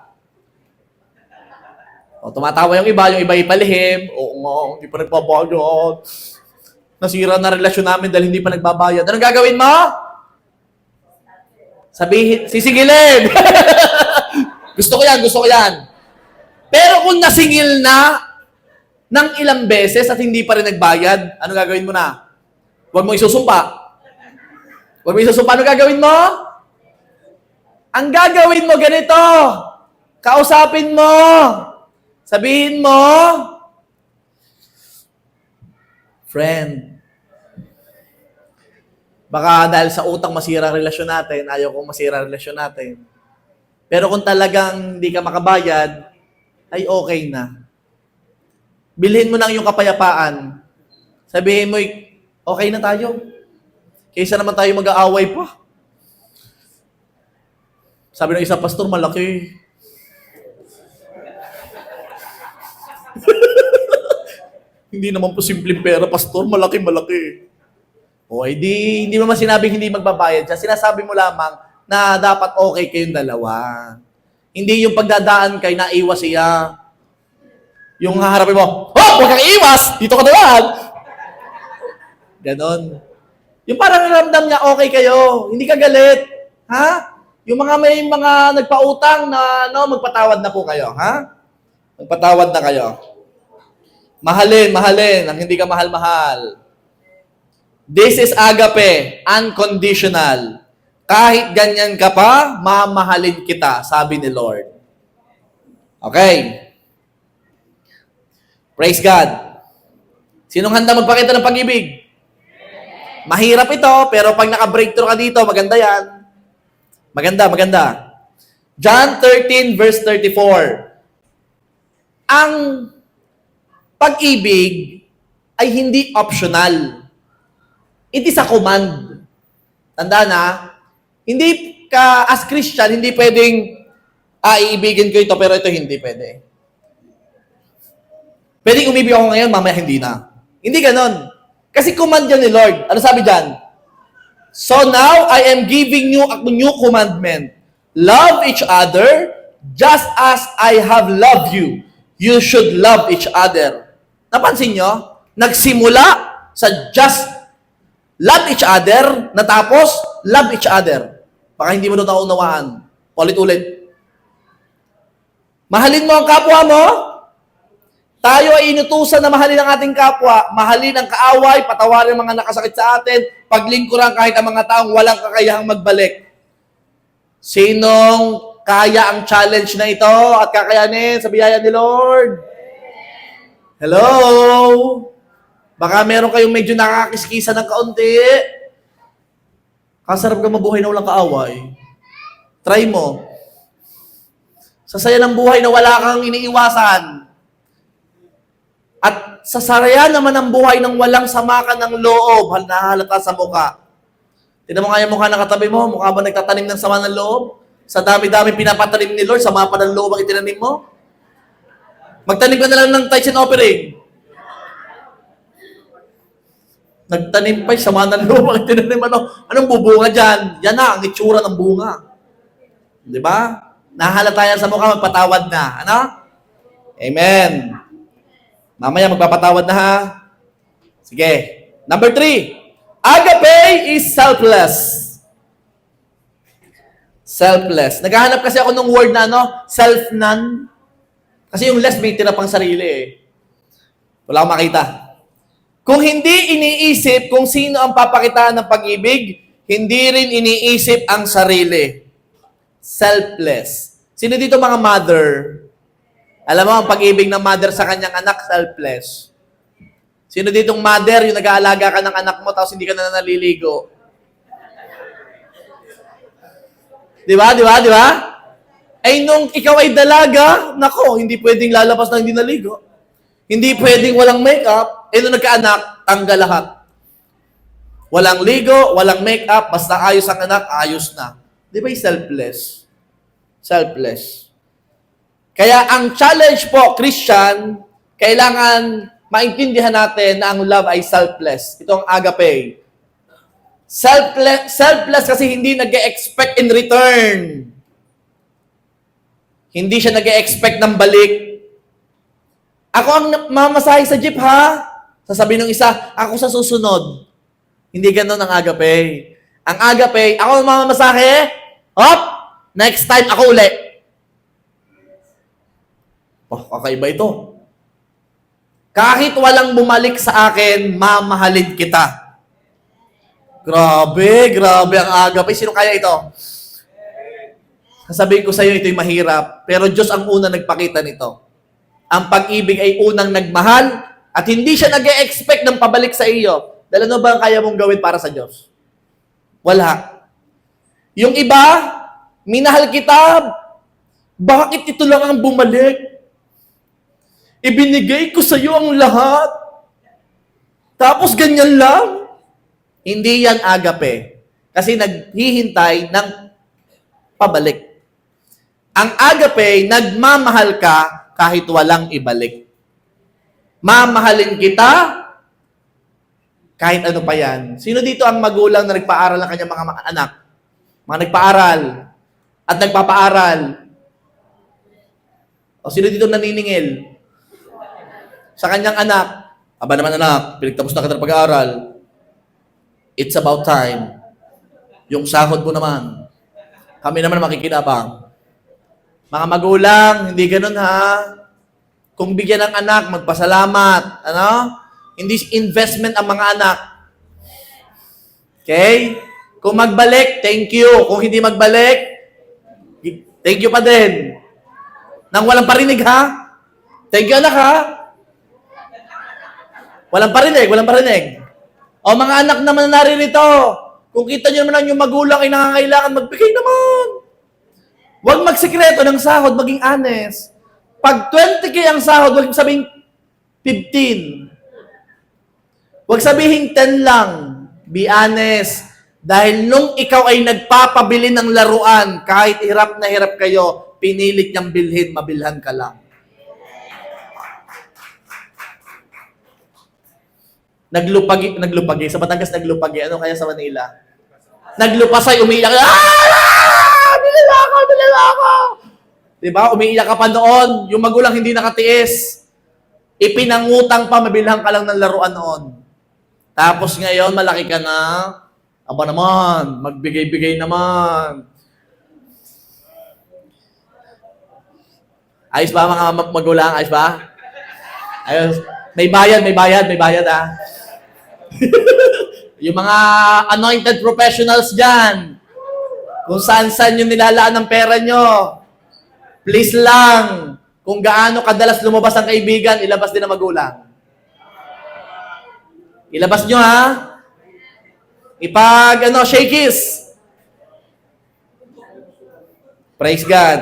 O, tumatawa yung iba ipalihim. Oo nga, hindi pa nagbabayad. Nasira na relasyon namin dahil hindi pa nagbabayad. Anong gagawin mo? Sabihin, sisigilin. Gusto ko yan. Pero kung nasingil na ng ilang beses at hindi pa rin nagbayad, ano gagawin mo na? Huwag mo isusumpa. Ano gagawin mo? Ang gagawin mo ganito. Kausapin mo. Sabihin mo, friend, baka dahil sa utang masira ang relasyon natin, ayaw kong masira ang relasyon natin. Pero kung talagang hindi ka makabayad, ay okay na. Bilhin mo lang yung kapayapaan. Sabihin mo, okay na tayo. Kaysa naman tayo mag-aaway pa. Sabi ng isang pastor, malaki. Hindi naman po simpleng pera, pastor. Malaki. O, hindi naman sinabing hindi magbabayad siya. Sinasabi mo lamang, na dapat okay kayong dalawa. Hindi yung pagdadaan kay naiwas siya. Yung haharapin mo, oh, huwag kang iwas! Dito ka naman! Ganon. Yung parang ramdam niya, okay kayo. Hindi ka galit. Ha? Yung mga may mga nagpautang na, no, magpatawad na po kayo. Ha? Magpatawad na kayo. Mahalin, ang hindi ka mahal-mahal. This is agape, unconditional. Kahit ganyan ka pa, mamahalin kita, sabi ni Lord. Okay. Praise God. Sinong handa magpakita ng pag-ibig? Mahirap ito, pero pag naka-breakthrough ka dito, maganda yan. Maganda. John 13 verse 34. Ang pag-ibig ay hindi optional. It is a command. Tanda na, hindi ka as Christian, hindi pwedeng, iibigin ko ito, pero ito hindi pwede. Pwedeng umibig ako ngayon, mamaya hindi na. Hindi ganon. Kasi command yan ni Lord. Ano sabi dyan? So now, I am giving you a new commandment. Love each other just as I have loved you. You should love each other. Napansin nyo? Nagsimula sa just love each other, natapos, love each other. Baka hindi mo doon naunawaan. Ulit-ulit. Mahalin mo ang kapwa mo. Tayo ay inutusan na mahalin ang ating kapwa. Mahalin ang kaaway, patawarin ang mga nakasakit sa atin, paglingkuran kahit ang mga taong walang kakayahang magbalik. Sinong kaya ang challenge na ito at kakayanin sa biyaya ni Lord? Hello? Baka meron kayong medyo nakakiskisa ng kaunti. Kasarap ka mabuhay na walang kaaway. Try mo. Sa saya ng buhay na wala kang iniiwasan. At sa saraya naman ng buhay ng walang sama ka ng loob, nahalata sa mukha. Tignan mo nga yung mukha ng katabi mo, mukha ba nagtatanim ng sama ng loob? Sa dami-dami pinapatanim ni Lord, sama pa ng loob ang itinanim mo? Magtanim ka na lang ng tithes and offering. Nagtanim pa, sama ng loob ang itinanim. Anong bubunga dyan? Yan na, ang itsura ng bunga. Di ba? Nahalata yan sa mukha, magpatawad na. Ano? Amen. Mamaya magpapatawad na ha. Sige. Number 3. Agape is selfless. Selfless. Naghahanap kasi ako ng word na self-none. Kasi yung less may tira pang sarili eh. Wala akong makita. Kung hindi iniisip kung sino ang papakitaan ng pag-ibig, hindi rin iniisip ang sarili. Selfless. Sino dito mga mother? Alam mo, ang pag-ibig ng mother sa kanyang anak, selfless. Sino ditong mother, yung nag-aalaga ka ng anak mo, tapos hindi ka na naliligo? Di ba? Ay, nung ikaw ay dalaga, nako, hindi pwedeng lalabas na hindi naligo. Hindi pwedeng walang makeup. Nung nagkaanak, tanggal lahat. Walang ligo, walang makeup, basta ayos ang anak, ayos na. Di ba selfless? Selfless. Kaya ang challenge po, Christian, kailangan maintindihan natin na ang love ay selfless. Ito ang agape. Selfless kasi hindi nag-expect in return. Hindi siya nag-expect ng balik. Ako ang mamasahe sa jeep, ha? Sasabihin ng isa, ako sa susunod. Hindi ganun ang agape. Ang agape, ako ang mamamasahe, hop, next time ako uli. Kakaiba ito. Kahit walang bumalik sa akin, mamahalin kita. Grabe ang agape. Sino kaya ito? Sasabihin ko sa iyo, ito'y mahirap. Pero Diyos ang unang nagpakita nito. Ang pag-ibig ay unang nagmahal at hindi siya nag-e-expect ng pabalik sa iyo. Dahil ano ba ang kaya mong gawin para sa Diyos? Wala. Yung iba, minahal kita, bakit ito lang ang bumalik? Ibinigay ko sa iyo ang lahat. Tapos ganyan lang. Hindi yan agape. Kasi naghihintay ng pabalik. Ang agape, nagmamahal ka kahit walang ibalik. Mamahalin kita kahit ano pa yan. Sino dito ang magulang na nagpaaral ng kanyang mga anak? Mga nagpaaral at nagpapaaral. O sino dito naniningil? Sa kanyang anak. Aba naman anak, pinagtapos na kita ng pag-aaral. It's about time. Yung sahod mo naman. Kami naman makikinabang. Mga magulang, hindi ganun ha. Kung bigyan ng anak, magpasalamat. Ano? Hindi investment ang mga anak. Okay? Kung magbalik, thank you. Kung hindi magbalik, thank you pa din. Nang walang parinig ha? Thank you anak ha? Walang parinig, walang parinig. O mga anak naman na naririto, kung kita nyo naman yung magulang ay nangangailangan, magbigay naman. Huwag magsikreto ng sahod, maging honest. Pag 20K ang sahod, huwag sabihin 15. Huwag sabihin 10 lang. Be honest. Dahil nung ikaw ay nagpapabili ng laruan, kahit hirap na hirap kayo, pinilit niyang bilhin, mabilhan ka lang. Naglupagi. Sa Batangas naglupagi. Ano kaya sa Manila? Naglupasay, umiiyak. Binila ako! Diba? Umiiyak ka pa noon. Yung magulang hindi nakatiis. Ipinangutang pa, mabilhan ka lang ng laruan noon. Tapos ngayon, malaki ka na. Aba naman, magbigay-bigay naman. Ayos ba mga magulang? Ayos ba? Ayos. May bayad ah. Yung mga anointed professionals dyan, kung saan-saan yung nilalaan ng pera nyo, please lang, kung gaano kadalas lumabas ang kaibigan, ilabas din ang magulang. Ilabas nyo ha. Shakies. Praise God.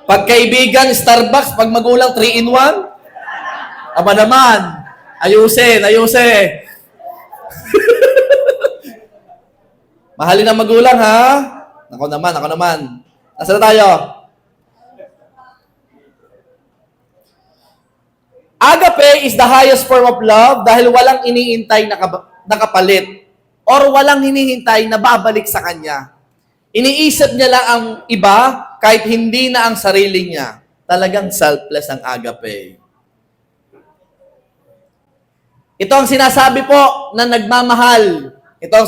Pag kaibigan, Starbucks, pag magulang, 3-in-1, aba naman, ayusin. Mahalin ang magulang, ha? Ako naman. Nasaan na tayo? Agape is the highest form of love dahil walang iniintay na kapalit or walang hinihintay na babalik sa kanya. Iniisip niya lang ang iba kahit hindi na ang sarili niya. Talagang selfless ang agape. Ito ang sinasabi po na nagmamahal. Ito ang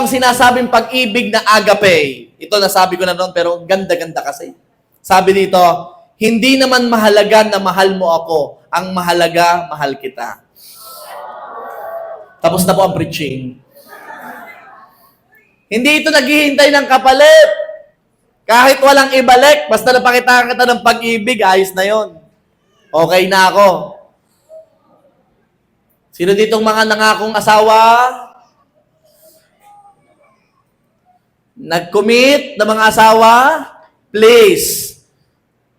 sinasabing pag-ibig na agape. Ito nasabi ko na noon pero ganda-ganda kasi. Sabi dito, hindi naman mahalaga na mahal mo ako. Ang mahalaga, mahal kita. Tapos na po ang preaching. Hindi ito naghihintay ng kapalit. Kahit walang ibalik, basta napakita kita ng pag-ibig, ayos na yon. Okay na ako. Sino ditong mga nangakong asawa? Nag-commit na mga asawa? Please.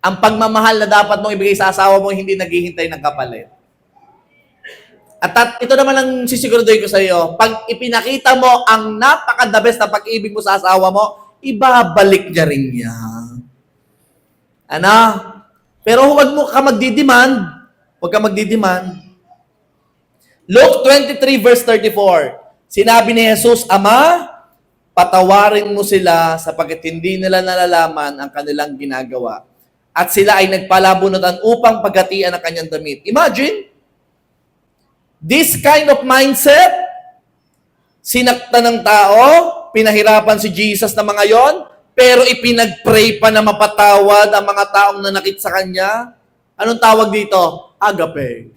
Ang pagmamahal na dapat mong ibigay sa asawa mo, hindi naghihintay ng kapalit. At ito naman ang sisiguraduhin ko sa iyo, pag ipinakita mo ang napaka-the best na pag-ibig mo sa asawa mo, ibabalik niya rin niya. Ano? Pero huwag ka magdidemand. Luke 23 verse 34. Sinabi ni Jesus, Ama, patawarin mo sila sapagkat hindi nila nalalaman ang kanilang ginagawa. At sila ay nagpalabunutan upang paghatian ang kanyang damit. Imagine, this kind of mindset, sinaktan ng tao, pinahirapan si Jesus na mga yon, pero ipinag-pray pa na mapatawad ang mga taong nanakit sa kanya. Anong tawag dito? Agape.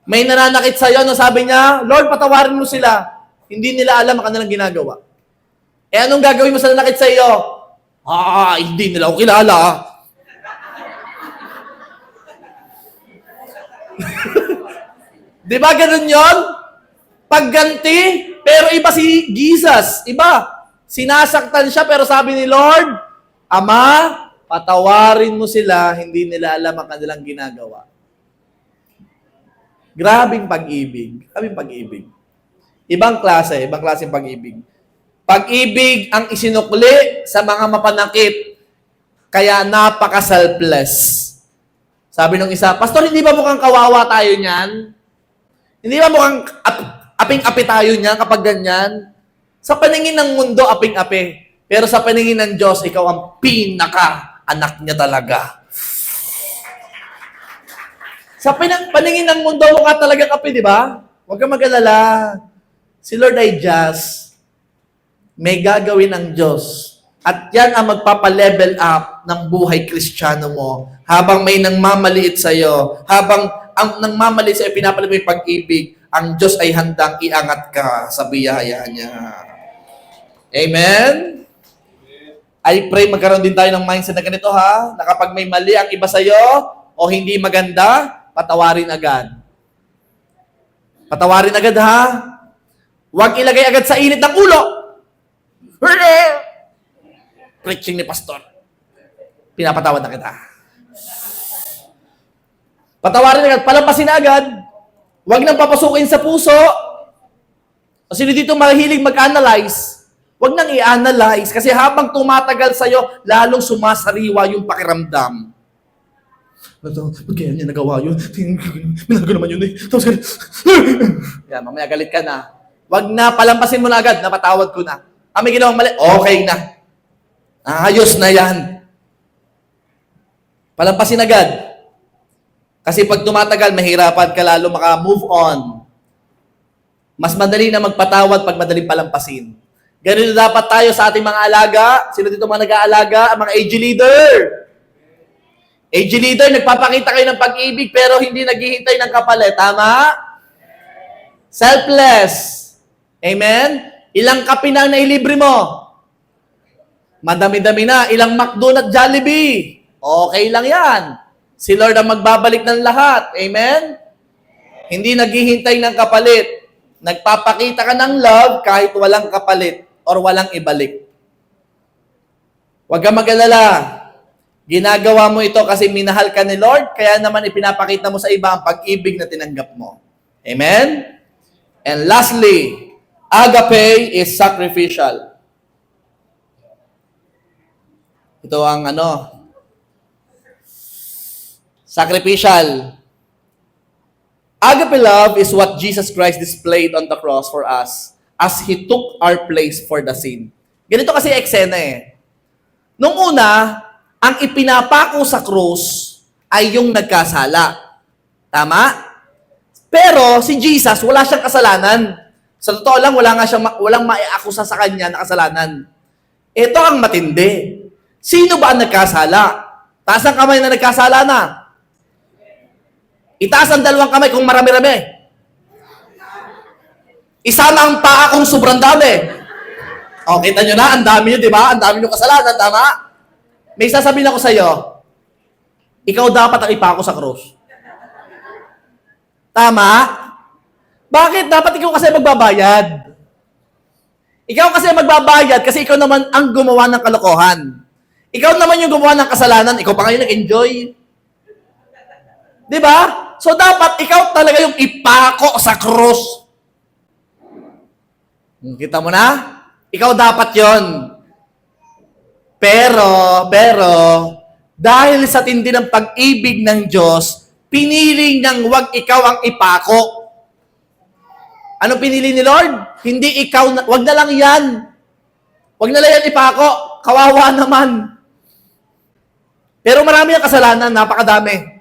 May nananakit sa'yo, no, sabi niya, Lord, patawarin mo sila. Hindi nila alam ang kanilang ginagawa. Anong gagawin mo sa nanakit sa iyo? Hindi nila ako kilala. Di ba ganun yon? Pagganti, pero iba si Jesus. Iba. Sinasaktan siya, pero sabi ni Lord, Ama, patawarin mo sila, hindi nila alam ang kanilang ginagawa. Grabing pag-ibig. Ibang klaseng pag-ibig. Pag-ibig ang isinukli sa mga mapanakit, kaya napaka-selfless. Sabi nung isa, Pastor, hindi ba mukhang kawawa tayo niyan? Hindi ba mukhang Aping-api tayo niya kapag ganyan. Sa paningin ng mundo, aping-api. Pero sa paningin ng Diyos, ikaw ang pinaka-anak niya talaga. Sa paningin ng mundo, mukha talagang api, di ba? Huwag kang mag-alala. Si Lord ay just. May gagawin ng Diyos. At yan ang magpapa-level up ng buhay Kristiyano mo. Habang may nangmamaliit sa'yo, habang ang nangmamaliit sa'yo, pinapalit mo yung pag-ibig, ang Diyos ay handang iangat ka sa biyaya niya. Amen? I pray magkaroon din tayo ng mindset na ganito ha, na kapag may mali ang iba sa'yo, o hindi maganda, patawarin agad. Patawarin agad ha. Huwag ilagay agad sa init ng ulo. Preaching ni pastor. Pinapatawad na kita. Patawarin agad, palampasin na agad. Huwag nang papasukin sa puso. Kasi dito mahilig mag-analyze. Huwag nang i-analyze kasi habang tumatagal sa'yo, lalong sumasariwa yung pakiramdam. Ba't kaya niya nagawa yun? Minago naman yun eh. Yan, mamaya galit ka na. Huwag na, palampasin mo na agad, napatawad ko na. May ginawang mali, okay na. Ayos na yan. Palampasin agad. Kasi pag tumatagal, mahirapan ka lalo maka-move on. Mas madali na magpatawad pag madaling palampasin. Ganito dapat tayo sa ating mga alaga. Sino dito mga nag-aalaga? Ang mga AG leader. AG leader, nagpapakita kayo ng pag-ibig pero hindi naghihintay ng kapalit. Tama? Selfless. Amen? Ilang kape na nailibre mo? Madami-dami na. Ilang McDo at Jollibee? Okay lang yan. Si Lord ang magbabalik ng lahat. Amen? Hindi naghihintay ng kapalit. Nagpapakita ka ng love kahit walang kapalit or walang ibalik. Huwag kang mag-alala. Ginagawa mo ito kasi minahal ka ni Lord, kaya naman ipinapakita mo sa iba ang pag-ibig na tinanggap mo. Amen? And lastly, agape is sacrificial. Ito ang sacrificial. Agape love is what Jesus Christ displayed on the cross for us as He took our place for the sin. Ganito kasi eksena eh. Nung una, ang ipinapako sa krus ay yung nagkasala. Tama? Pero si Jesus, wala siyang kasalanan. Sa totoo lang, walang maiakusa sa kanya na kasalanan. Ito ang matindi. Sino ba ang nagkasala? Taas ang kamay na nagkasala na. Itaas ang dalawang kamay kung marami-rami. Isama ang paa kung sobrang dami. O, kita nyo na, ang dami nyo, di ba? Ang dami nyo kasalanan, tama? May sasabihin ako sa'yo, ikaw dapat ang ipako sa krus. Tama? Bakit? Dapat ikaw kasi magbabayad. Ikaw kasi magbabayad kasi ikaw naman ang gumawa ng kalokohan. Ikaw naman yung gumawa ng kasalanan, ikaw pa ngayon nag-enjoy. Di ba? So dapat ikaw talaga yung ipako sa krus. Kita mo na? Ikaw dapat yon. Pero, dahil sa tindi ng pag-ibig ng Diyos, pinili niyang wag ikaw ang ipako. Ano pinili ni Lord? Hindi ikaw, wag na lang yan. Wag na lang yan ipako. Kawawa naman. Pero marami ang kasalanan, napakadami.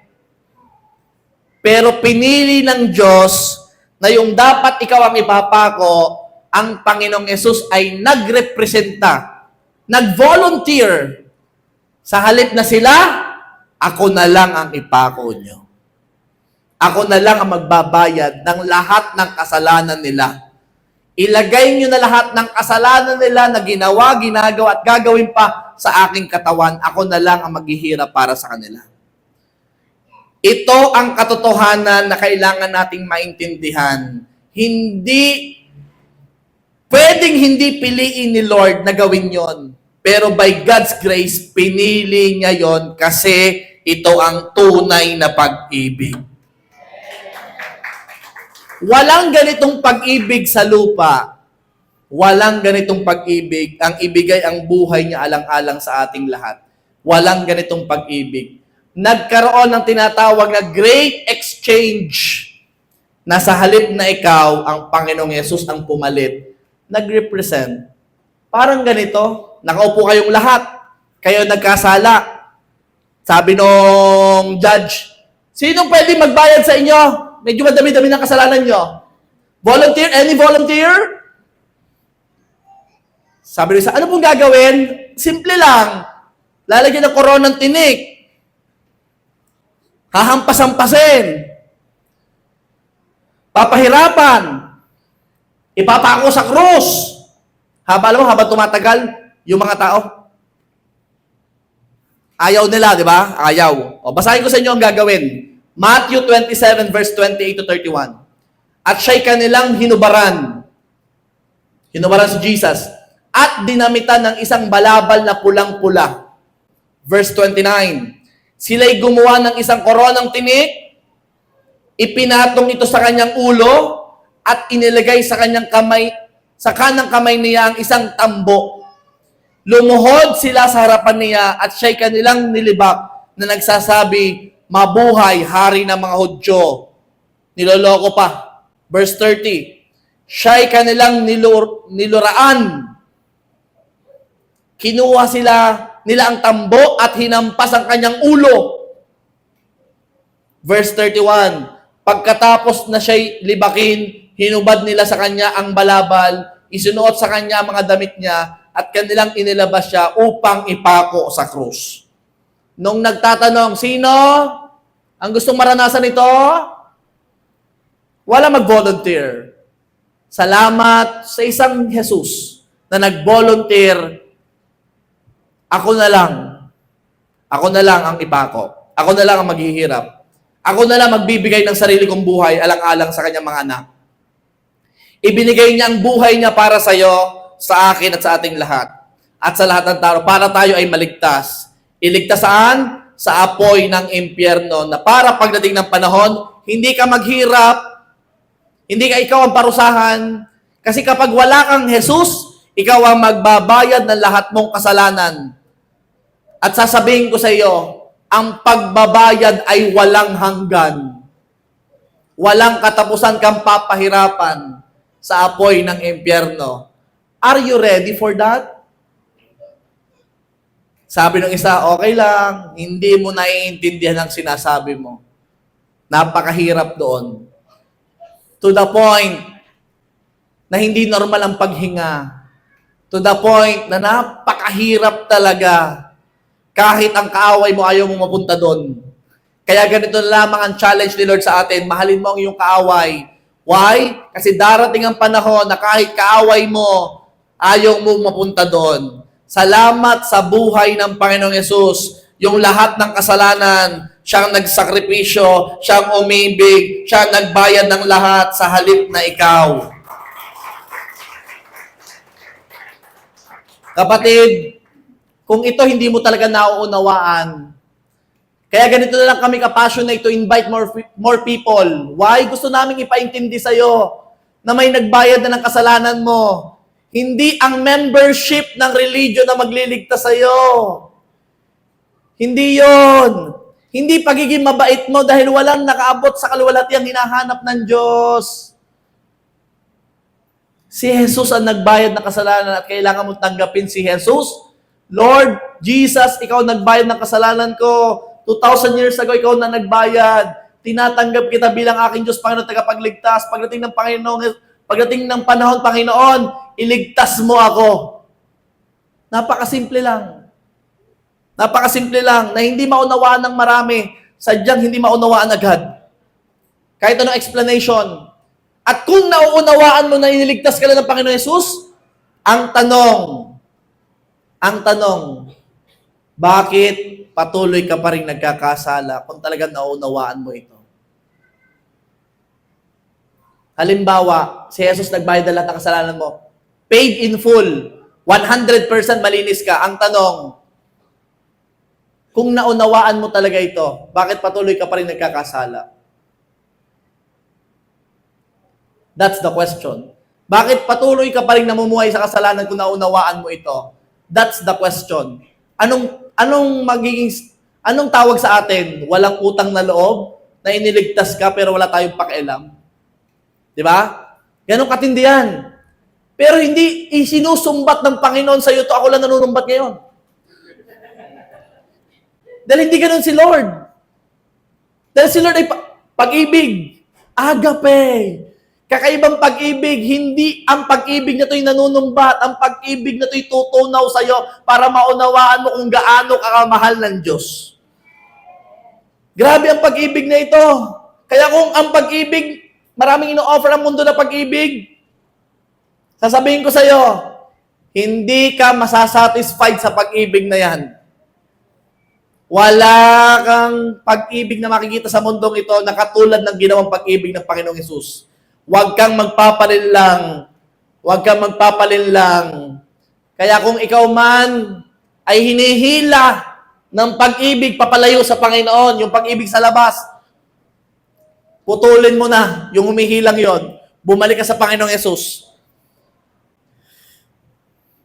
Pero pinili ng Diyos na yung dapat ikaw ang ipapako, ang Panginoong Yesus ay nagrepresenta, nag-volunteer. Sa halip na sila, ako na lang ang ipako nyo. Ako na lang ang magbabayad ng lahat ng kasalanan nila. Ilagay nyo na lahat ng kasalanan nila na ginawa, ginagawa at gagawin pa sa aking katawan. Ako na lang ang maghihirap para sa kanila. Ito ang katotohanan na kailangan nating maintindihan. Pwedeng hindi piliin ni Lord na gawin yon. Pero by God's grace, pinili niya yon kasi ito ang tunay na pag-ibig. Walang ganitong pag-ibig sa lupa. Walang ganitong pag-ibig. Ang ibigay ang buhay niya alang-alang sa ating lahat. Walang ganitong pag-ibig. Nagkaroon ng tinatawag na great exchange. na sa halip na ikaw, ang Panginoong Yesus ang pumalit, nag-represent. Parang ganito, nakaupo kayong lahat, kayo nagkasala. Sabi nung judge, sinong pwede magbayad sa inyo? Medyo madami-dami ng kasalanan nyo. Volunteer? Any volunteer? Sabi nila, ano pong gagawin? Simple lang. Lalagyan ng koronang tinik. Hahampas-hampasin. Papahirapan. Ipapako sa krus. Habang tumatagal, yung mga tao, ayaw nila, di ba? Ayaw. O, basahin ko sa inyo ang gagawin. Matthew 27, verse 28 to 31. At siya'y kanilang hinubaran. Hinubaran si Jesus. At dinamitan ng isang balabal na pulang-pula. Verse 29. Sila'y gumawa ng isang koronang tinik, ipinatong ito sa kanyang ulo, at inilagay sa kanyang kamay, sa kanang kamay niya ang isang tambo. Lumuhod sila sa harapan niya at siya'y kanilang nilibak na nagsasabi, mabuhay, hari ng mga Hudyo. Niloloko pa. Verse 30. Siya'y kanilang niluraan. Kinuha nila ang tambo at hinampas ang kanyang ulo. Verse 31. Pagkatapos na siya'y libakin, hinubad nila sa kanya ang balabal, isunuot sa kanya ang mga damit niya, at kanilang inilabas siya upang ipako sa krus. Nung nagtatanong, sino ang gustong maranasan ito? Wala mag-volunteer. Salamat sa isang Jesus na nag-volunteer. Ako na lang. Ako na lang ang ipako. Ako na lang ang maghihirap. Ako na lang magbibigay ng sarili kong buhay alang-alang sa kanyang mga anak. Ibinigay niya ang buhay niya para sa iyo, sa akin at sa ating lahat. At sa lahat ng tao, para tayo ay maligtas. Iligtas saan? Sa apoy ng impyerno, na para pagdating ng panahon, hindi ka maghirap, hindi ka ikaw ang parusahan. Kasi kapag wala kang Jesus, ikaw ang magbabayad ng lahat mong kasalanan. At sasabihin ko sa iyo, ang pagbabayad ay walang hanggan. Walang katapusan kang papahirapan sa apoy ng impyerno. Are you ready for that? Sabi ng isa, okay lang, hindi mo naiintindihan ang sinasabi mo. Napakahirap doon. To the point na hindi normal ang paghinga. To the point na napakahirap talaga. Kahit ang kaaway mo, ayaw mo mapunta doon. Kaya ganito na lamang ang challenge ni Lord sa atin. Mahalin mo ang iyong kaaway. Why? Kasi darating ang panahon na kahit kaaway mo, ayaw mo mapunta doon. Salamat sa buhay ng Panginoong Yesus. Yung lahat ng kasalanan, siyang nagsakripisyo, siyang umibig, siyang nagbayad ng lahat sa halip na ikaw. Kapatid, kung ito hindi mo talaga nauunawaan, kaya ganito na lang kami ka-passionate to invite more people. Why? Gusto namin ipaintindi sa'yo na may nagbayad na ng kasalanan mo. Hindi ang membership ng religion na magliligtas sa'yo. Hindi yon. Hindi pagiging mabait mo dahil walang nakaabot sa kaluwalhatiang hinahanap ng Diyos. Si Jesus ang nagbayad ng kasalanan at kailangan mo tanggapin si Jesus. Lord Jesus, ikaw nagbayad ng kasalanan ko. 2,000 years ago, ikaw na nagbayad. Tinatanggap kita bilang aking Diyos, Panginoon, tagapagligtas. Pagdating ng panahon, Panginoon, iligtas mo ako. Napakasimple lang. Napakasimple lang na hindi maunawaan ng marami, sadyang hindi maunawaan agad. Kahit anong explanation. At kung nauunawaan mo na iniligtas ka na ng Panginoon Yesus, ang tanong, bakit patuloy ka pa rin nagkakasala kung talagang nauunawaan mo ito? Halimbawa, si Jesus nagbayad na lahat ng kasalanan mo. Paid in full. 100% malinis ka. Ang tanong, kung naunawaan mo talaga ito, bakit patuloy ka pa rin nagkakasala? That's the question. Bakit patuloy ka pa rin namumuhay sa kasalanan kung naunawaan mo ito? That's the question. Anong tawag sa atin? Walang utang na loob na iniligtas ka pero wala tayong pakialam? Di ba? Ganon katindi yan. Pero hindi isinusumbat ng Panginoon sa iyo to, ako lang nanunumbat ngayon. Dahil hindi ganon si Lord. Dahil si Lord ay pag-ibig. Agape. Kakaibang pag-ibig. Hindi ang pag-ibig na ito'y nanunumbat. Ang pag-ibig na ito'y tutunaw sa iyo para maunawaan mo kung gaano kakamahal ng Diyos. Grabe ang pag-ibig na ito. Kaya kung ang pag-ibig, maraming ino-offer ang mundo na pag-ibig, sasabihin ko sa iyo, hindi ka masasatisfied sa pag-ibig na yan. Wala kang pag-ibig na makikita sa mundong ito na katulad ng ginawang pag-ibig ng Panginoong Hesus. Huwag kang magpapalinlang. Huwag kang magpapalinlang. Kaya kung ikaw man ay hinihila ng pag-ibig papalayo sa Panginoon, yung pag-ibig sa labas, putulin mo na yung humihilang yon. Bumalik ka sa Panginoong Hesus.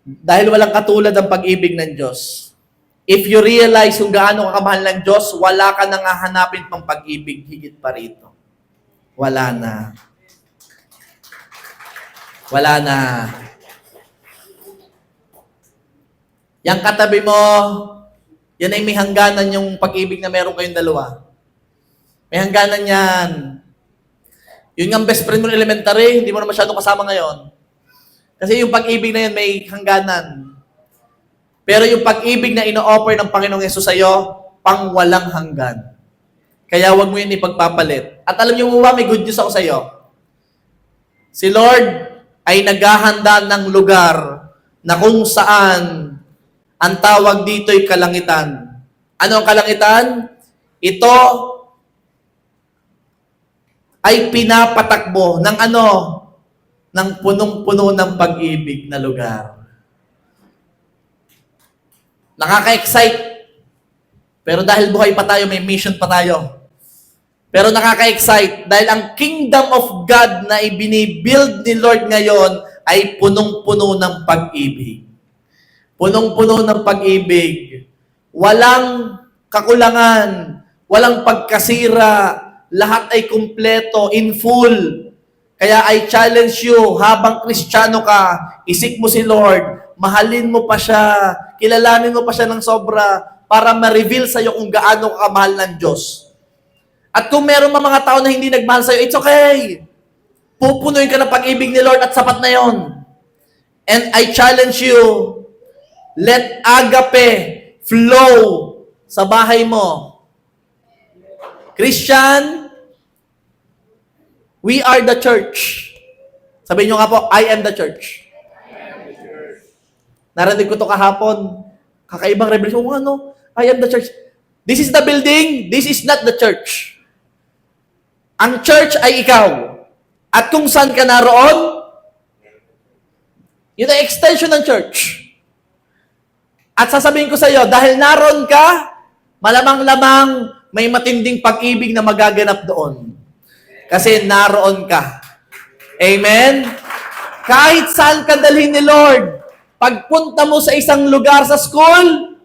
Dahil walang katulad ang pag-ibig ng Diyos. If you realize kung gaano kakamahal ng Diyos, wala ka nang hahanapin pang pag-ibig higit pa rito. Wala na. Wala na. Yang katabi mo, yan ay may hangganan yung pag-ibig na meron kayong dalawa. May hangganan yan. Yun ang best friend mo ng elementary, hindi mo na masyadong kasama ngayon. Kasi yung pag-ibig na yun may hangganan. Pero yung pag-ibig na ino-offer ng Panginoong Yesus sa iyo, pang walang hanggan. Kaya wag mo yun ipagpapalit. At alam niyo mo ba, may good news ako sa iyo. Si Lord ay naghahanda ng lugar na kung saan ang tawag dito'y kalangitan. Ano ang kalangitan? Ito ay pinapatakbo ng ano? Ng punong-puno ng pag-ibig na lugar. Nakaka-excite. Pero dahil buhay pa tayo, may mission pa tayo. Pero nakaka-excite dahil ang kingdom of God na ibinibuild ni Lord ngayon ay punong-puno ng pag-ibig. Punong-puno ng pag-ibig. Walang kakulangan, walang pagkasira, lahat ay kumpleto, in full. Kaya I challenge you, habang Kristiyano ka, isik mo si Lord, mahalin mo pa siya, kilalanin mo pa siya ng sobra, para ma-reveal sa iyo kung gaano kamahal ng Diyos. At kung meron mga tao na hindi nagmahal sa iyo, it's okay. Pupunuin ka ng pag-ibig ni Lord at sapat na yon. And I challenge you, let agape flow sa bahay mo. Christian, we are the church. Sabihin nyo nga po, I am the church. Narinig ko to kahapon. Kakaibang revelation. Ano? I am the church. This is the building. This is not the church. Ang church ay ikaw. At kung saan ka naroon, yun ang extension ng church. At sasabihin ko sa iyo, dahil naroon ka, malamang-lamang may matinding pag-ibig na magaganap doon. Kasi naroon ka. Amen? Kahit saan ka dalhin ni Lord, pagpunta mo sa isang lugar sa school,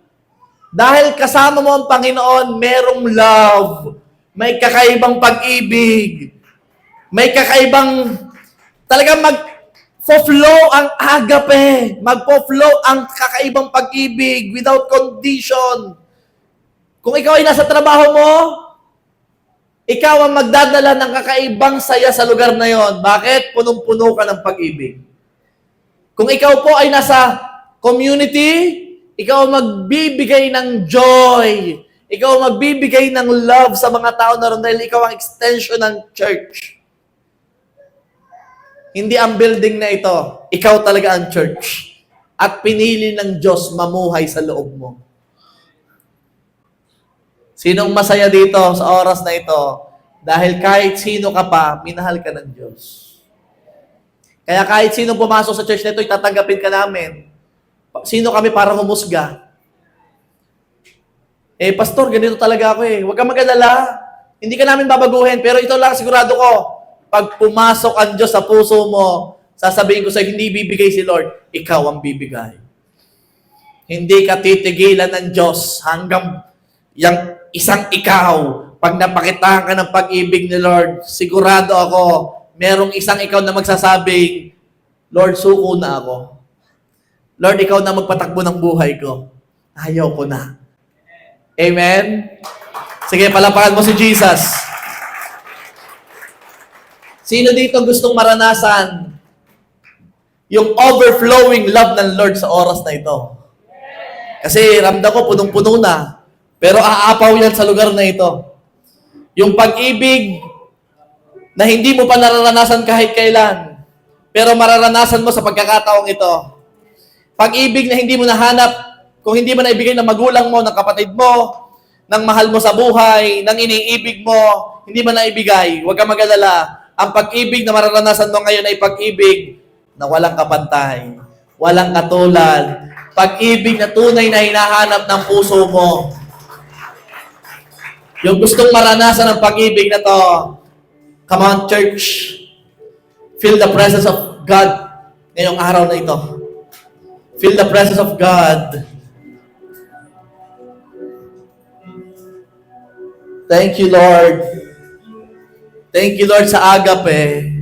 dahil kasama mo ang Panginoon, merong love. May kakaibang pag-ibig. May kakaibang, talagang mag-flow ang agape. Mag-flow ang kakaibang pag-ibig without condition. Kung ikaw ay nasa trabaho mo, ikaw ang magdadala ng kakaibang saya sa lugar na yon. Bakit? Punong-puno ka ng pag-ibig. Kung ikaw po ay nasa community, ikaw ang magbibigay ng joy. Ikaw ang magbibigay ng love sa mga tao na ron dahil ikaw ang extension ng church. Hindi ang building na ito. Ikaw talaga ang church. At pinili ng Diyos mamuhay sa loob mo. Sinong masaya dito sa oras na ito? Dahil kahit sino ka pa, minahal ka ng Diyos. Kaya kahit sino pumasok sa church na ito, itatanggapin ka namin. Sino kami para humusga? Pastor, ganito talaga ako Huwag kang mag-alala. Hindi ka namin babaguhin, pero ito lang sigurado ko. Pag pumasok ang Diyos sa puso mo, sasabihin ko sa'yo, hindi bibigay si Lord, ikaw ang bibigay. Hindi ka titigilan ng Diyos hanggang yung isang ikaw, pag napakitaan ka ng pag-ibig ni Lord, sigurado ako, merong isang ikaw na magsasabing, Lord, suko na ako. Lord, ikaw na magpatakbo ng buhay ko. Ayaw ko na. Amen? Sige, palapakan mo si Jesus. Sino dito gustong maranasan yung overflowing love ng Lord sa oras na ito? Kasi ramdam ko punong-puno na. Pero aapaw yan sa lugar na ito. Yung pag-ibig na hindi mo pa nararanasan kahit kailan, pero mararanasan mo sa pagkakataong ito. Pag-ibig na hindi mo nahanap, kung hindi mo naibigay ng magulang mo, ng kapatid mo, ng mahal mo sa buhay, ng iniibig mo, hindi mo naibigay, huwag ka mag-alala. Ang pag-ibig na mararanasan mo ngayon ay pag-ibig na walang kapantay, walang katulad, pag-ibig na tunay na hinahanap ng puso mo. Yung gustong maranasan ng pag-ibig na to, come on, church. Feel the presence of God ngayong araw na ito. Feel the presence of God. Thank you, Lord. Thank you, Lord, sa agape.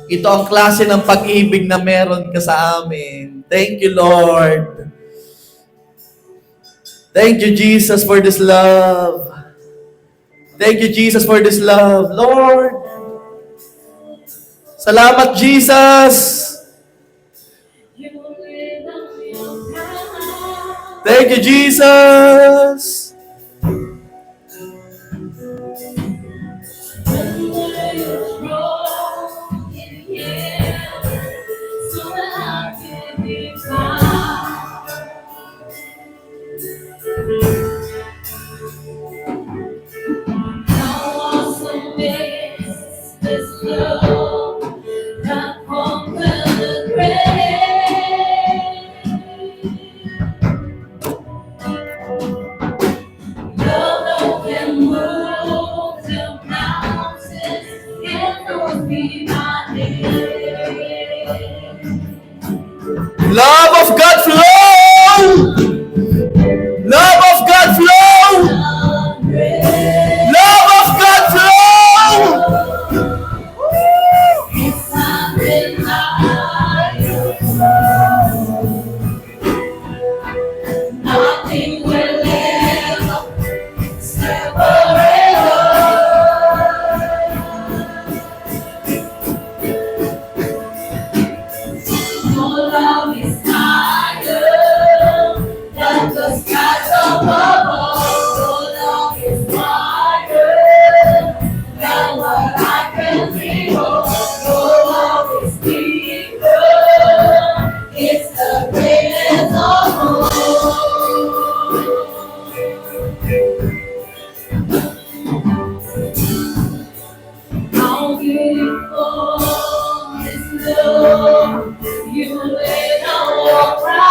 Ito ang klase ng pag-ibig na meron ka sa amin. Thank you, Lord. Thank you, Jesus, for this love. Thank you, Jesus, for this love. Lord, salamat, Jesus. Thank you, Jesus. Love of God flow! Love of God flow! Love of God flow! Nothing will ever separate us. Your love is higher than the skies above. Your love is wider than what I can dream of. Your love is deeper. It's the greatest of all. How beautiful is love. You lay down your crown.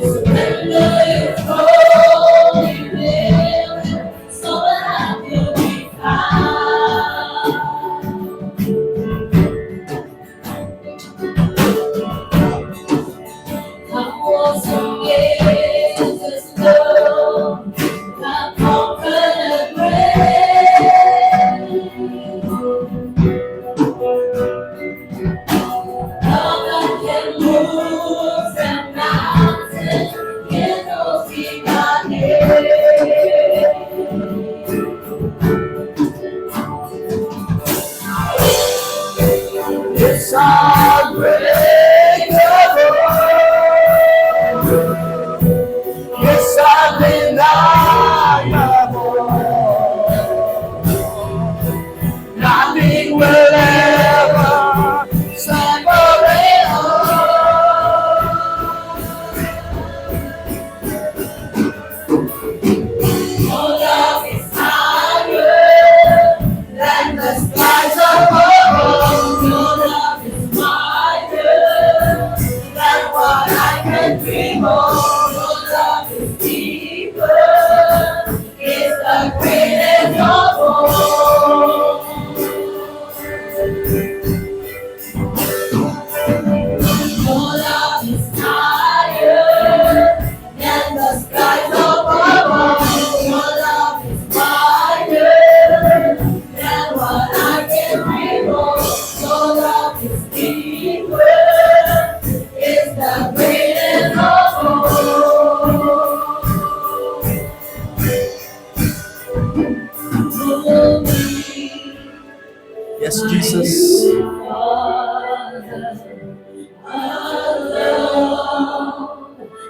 Surrender your holy will, so that I will be found. How awesome is this love that conquered the grave. Love that can move and mountains, it knows we got it. It's unbreakable. It's undeniable. Nothing will ever separate us. Your love is higher than the skies above. Your love is wider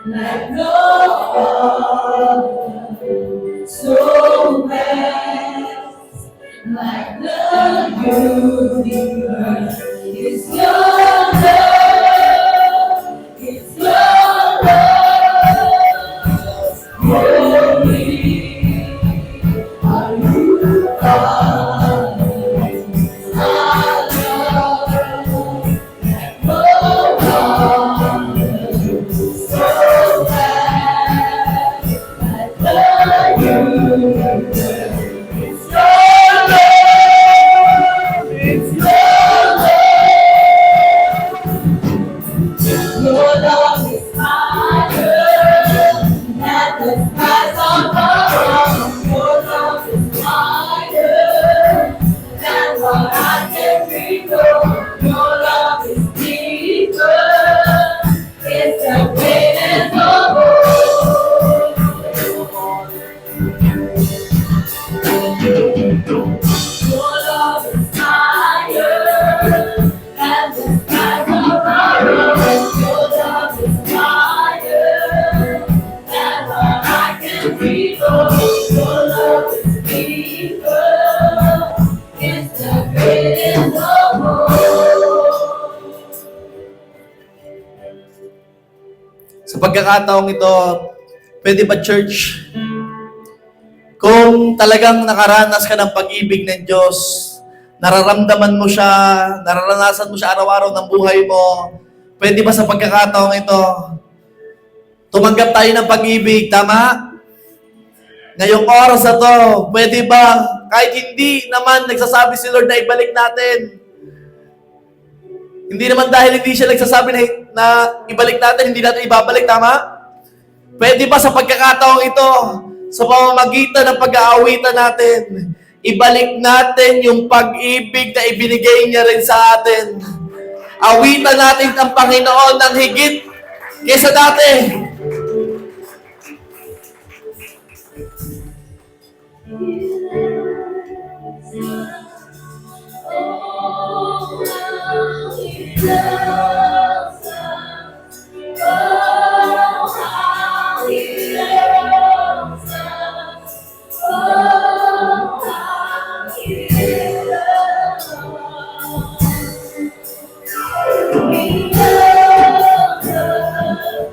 Like no other, so vast, like the universe. It's your love, it's your love. Holy are you, God. Our love, like no other, so vast, like the universe. It's your love, it's your love. Your love is higher than the skies above. Your love is higher than what I can reach. Your love is deeper. It's the greatest of all. Your love is higher than the skies above. Your love is higher than what I can reach. Your love is deeper. It's the greatest of all. Sa pagkakataong ito, pwede ba church? Kung talagang nakaranas ka ng pag-ibig ng Diyos, nararamdaman mo siya, nararanasan mo siya araw-araw ng buhay mo, pwede ba sa pagkakataong ito, tumanggap tayo ng pag-ibig, tama? Ngayong oras na to, pwede ba, kahit hindi naman nagsasabi si Lord na ibalik natin, hindi naman dahil hindi siya nagsasabi na ibalik natin, hindi natin ibabalik, tama? Pwede ba sa pagkakataong ito, sa pamamagitan ng pag-aawitan natin, ibalik natin yung pag-ibig na ibinigay niya rin sa atin. Awitan natin ang Panginoon ng higit kaysa dati. Oh, how he loves us. Oh, how he loves us. Oh, how he loves us. He loves us.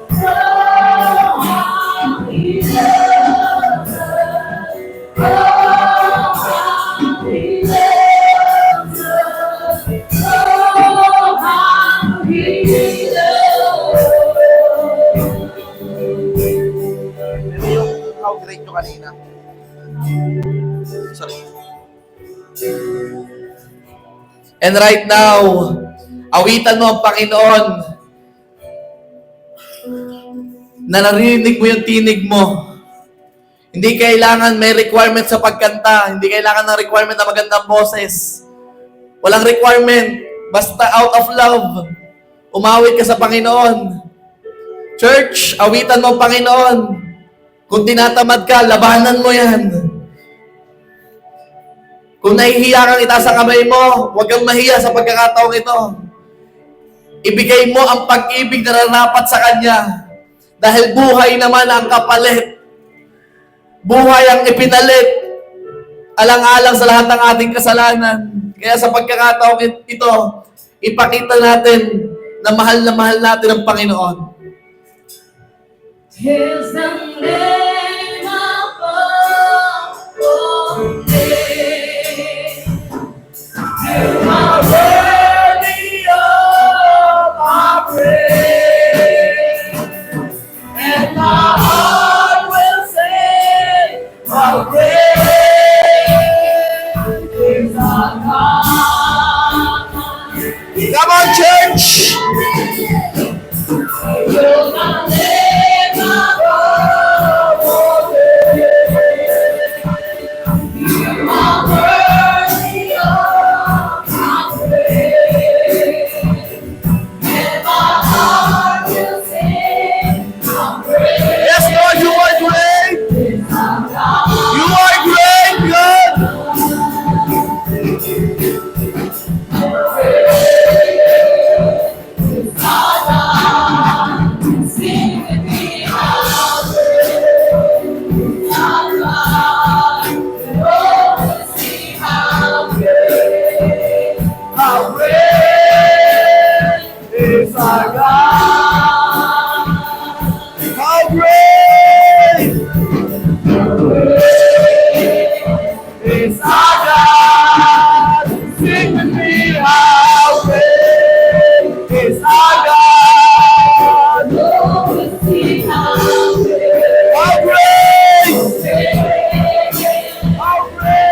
Oh, how he loves us. Oh, how he loves us. Oh, how he loves us. Ito yung how great nyo kanina. Sorry. And right now, awitan mo ang Panginoon na narinig mo yung tinig mo. Hindi kailangan may requirement sa pagkanta. Hindi kailangan ng requirement na magandang boses. Walang requirement. Basta out of love. Umawit ka sa Panginoon. Church, awitan mo ang Panginoon. Kung tinatamad ka, labanan mo yan. Kung nahihiya kang itaas ang kamay mo, huwag kang mahiya sa pagkakataong ito. Ibigay mo ang pag-ibig na nararapat sa Kanya. Dahil buhay naman ang kapalit. Buhay ang ipinalit. Alang-alang sa lahat ng ating kasalanan. Kaya sa pagkakataong ito, ipakita natin na mahal natin ang Panginoon. Here's the name above all names. You are worthy of our praise, and my heart will sing, how great is our God. Come on, church! You're my name above all names. You are worthy of my praise, and my heart will sing, how great Yes, Lord, you are great! is our God. You are great, God! God. How great Is our God. Sing with me, how great is our God. Oh, see how great. how great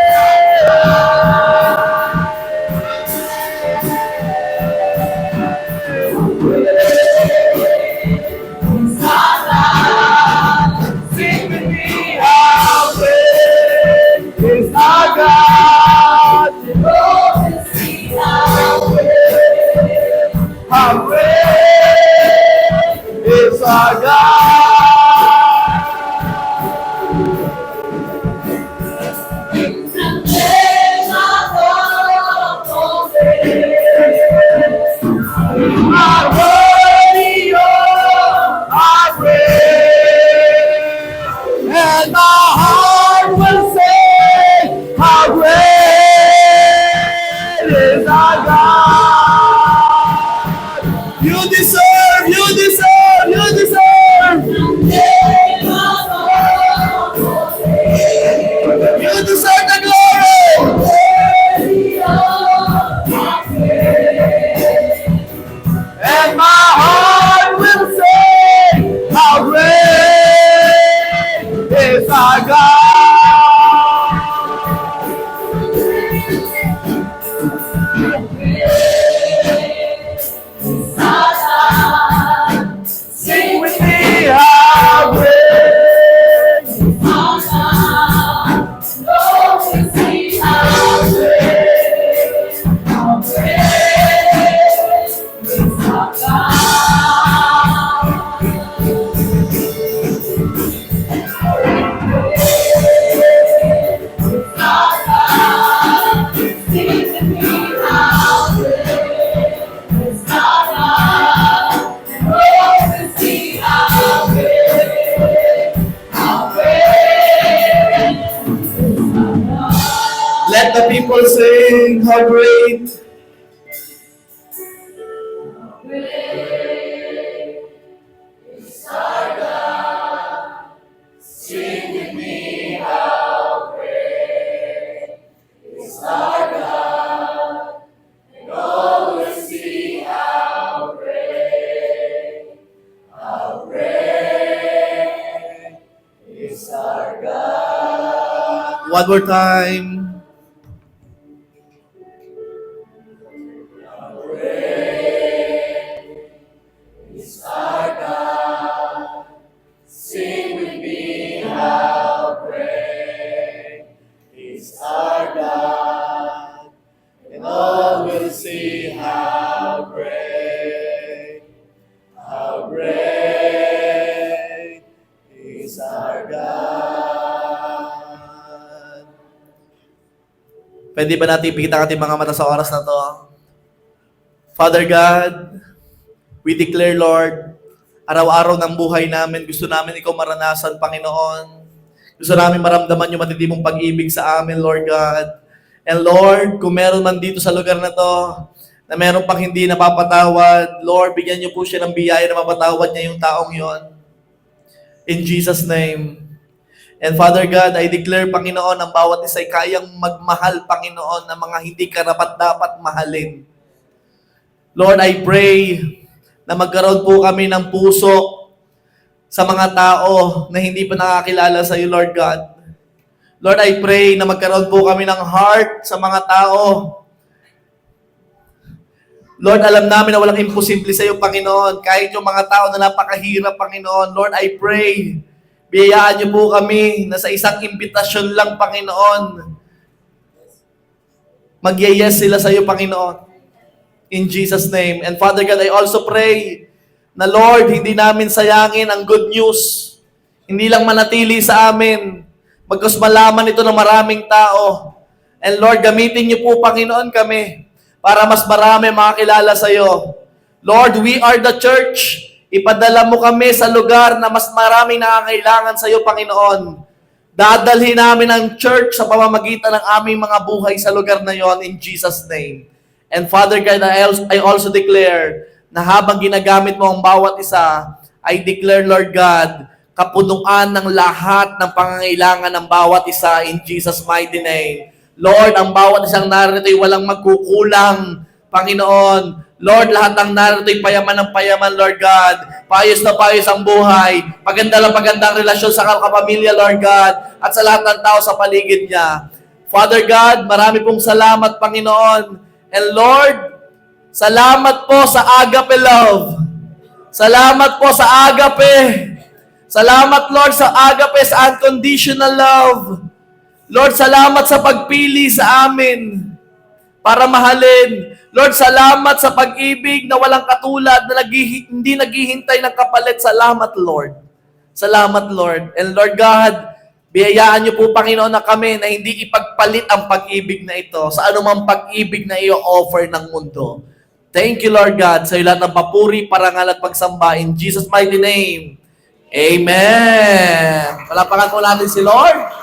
How Sing with me, how great is our God. Oh, see how great. How great is our God. Are worthy of our praise, and my heart will say, how great is our God. you deserve, you deserve, you deserve. You deserve the glory. And my heart will say, how great is our God. Sing with me, how great is our God. Oh, we see how great, how great is our God. Let the people sing, how great. One more time. Sing with me, how great is our God, and all will see how great is our God. Pwede ba natin ipikita ang ating mga mata sa oras na to? Father God, we declare, Lord, araw-araw ng buhay namin, gusto namin ikaw maranasan, Panginoon. Gusto namin maramdaman yung matindi mong pag-ibig sa amin, Lord God. And Lord, kung meron man dito sa lugar na to, na meron pang hindi napapatawad, Lord, bigyan niyo po siya ng biyaya na mapatawad niya yung taong yon. In Jesus' name. And Father God, I declare, Panginoon, ang bawat isa ay kayang magmahal, Panginoon, ng mga hindi karapat-dapat mahalin. Lord, I pray na magkaroon po kami ng puso sa mga tao na hindi pa nakakilala sa iyo, Lord God. Lord, I pray na magkaroon po kami ng heart sa mga tao. Lord, alam namin na walang imposible sa iyo, Panginoon. Kahit yung mga tao na napakahirap, Panginoon. Lord, I pray, biyayaan niyo po kami na sa isang imbitasyon lang, Panginoon. Mag-yes sila sa iyo, Panginoon. In Jesus' name. And Father God, I also pray na Lord, hindi namin sayangin ang good news. Hindi lang manatili sa amin. Magkus malaman ito ng maraming tao. And Lord, gamitin niyo po, Panginoon, kami para mas marami makakilala sa iyo. Lord, we are the church. Ipadala mo kami sa lugar na mas maraming nakakailangan sa iyo, Panginoon. Dadalhin namin ang church sa pamamagitan ng aming mga buhay sa lugar na yon in Jesus' name. And Father God, I also declare na habang ginagamit mo ang bawat isa, I declare, Lord God, kapunuan ng lahat ng pangangailangan ng bawat isa in Jesus' mighty name. Lord, ang bawat isang narito ay walang magkukulang, Panginoon. Lord, lahat ng narito ay payaman ng payaman, Lord God. Paayos na paayos ang buhay. Paganda lang pagandang relasyon sa kapamilya, Lord God. At sa lahat ng tao sa paligid niya. Father God, marami pong salamat, Panginoon. And Lord, salamat po sa agape love. Salamat po sa agape. Salamat, Lord, sa agape, sa unconditional love. Lord, salamat sa pagpili sa amin para mahalin. Lord, salamat sa pag-ibig na walang katulad, na hindi naghihintay ng kapalit. Salamat, Lord. Salamat, Lord. And Lord God, biyayaan niyo po, Panginoon, na kami na hindi ipagpalit ang pag-ibig na ito sa anumang pag-ibig na i-offer ng mundo. Thank you, Lord God, sa iyo lahat ng papuri, parangal at pagsamba. In Jesus' mighty name, Amen. Palapakan po natin si Lord.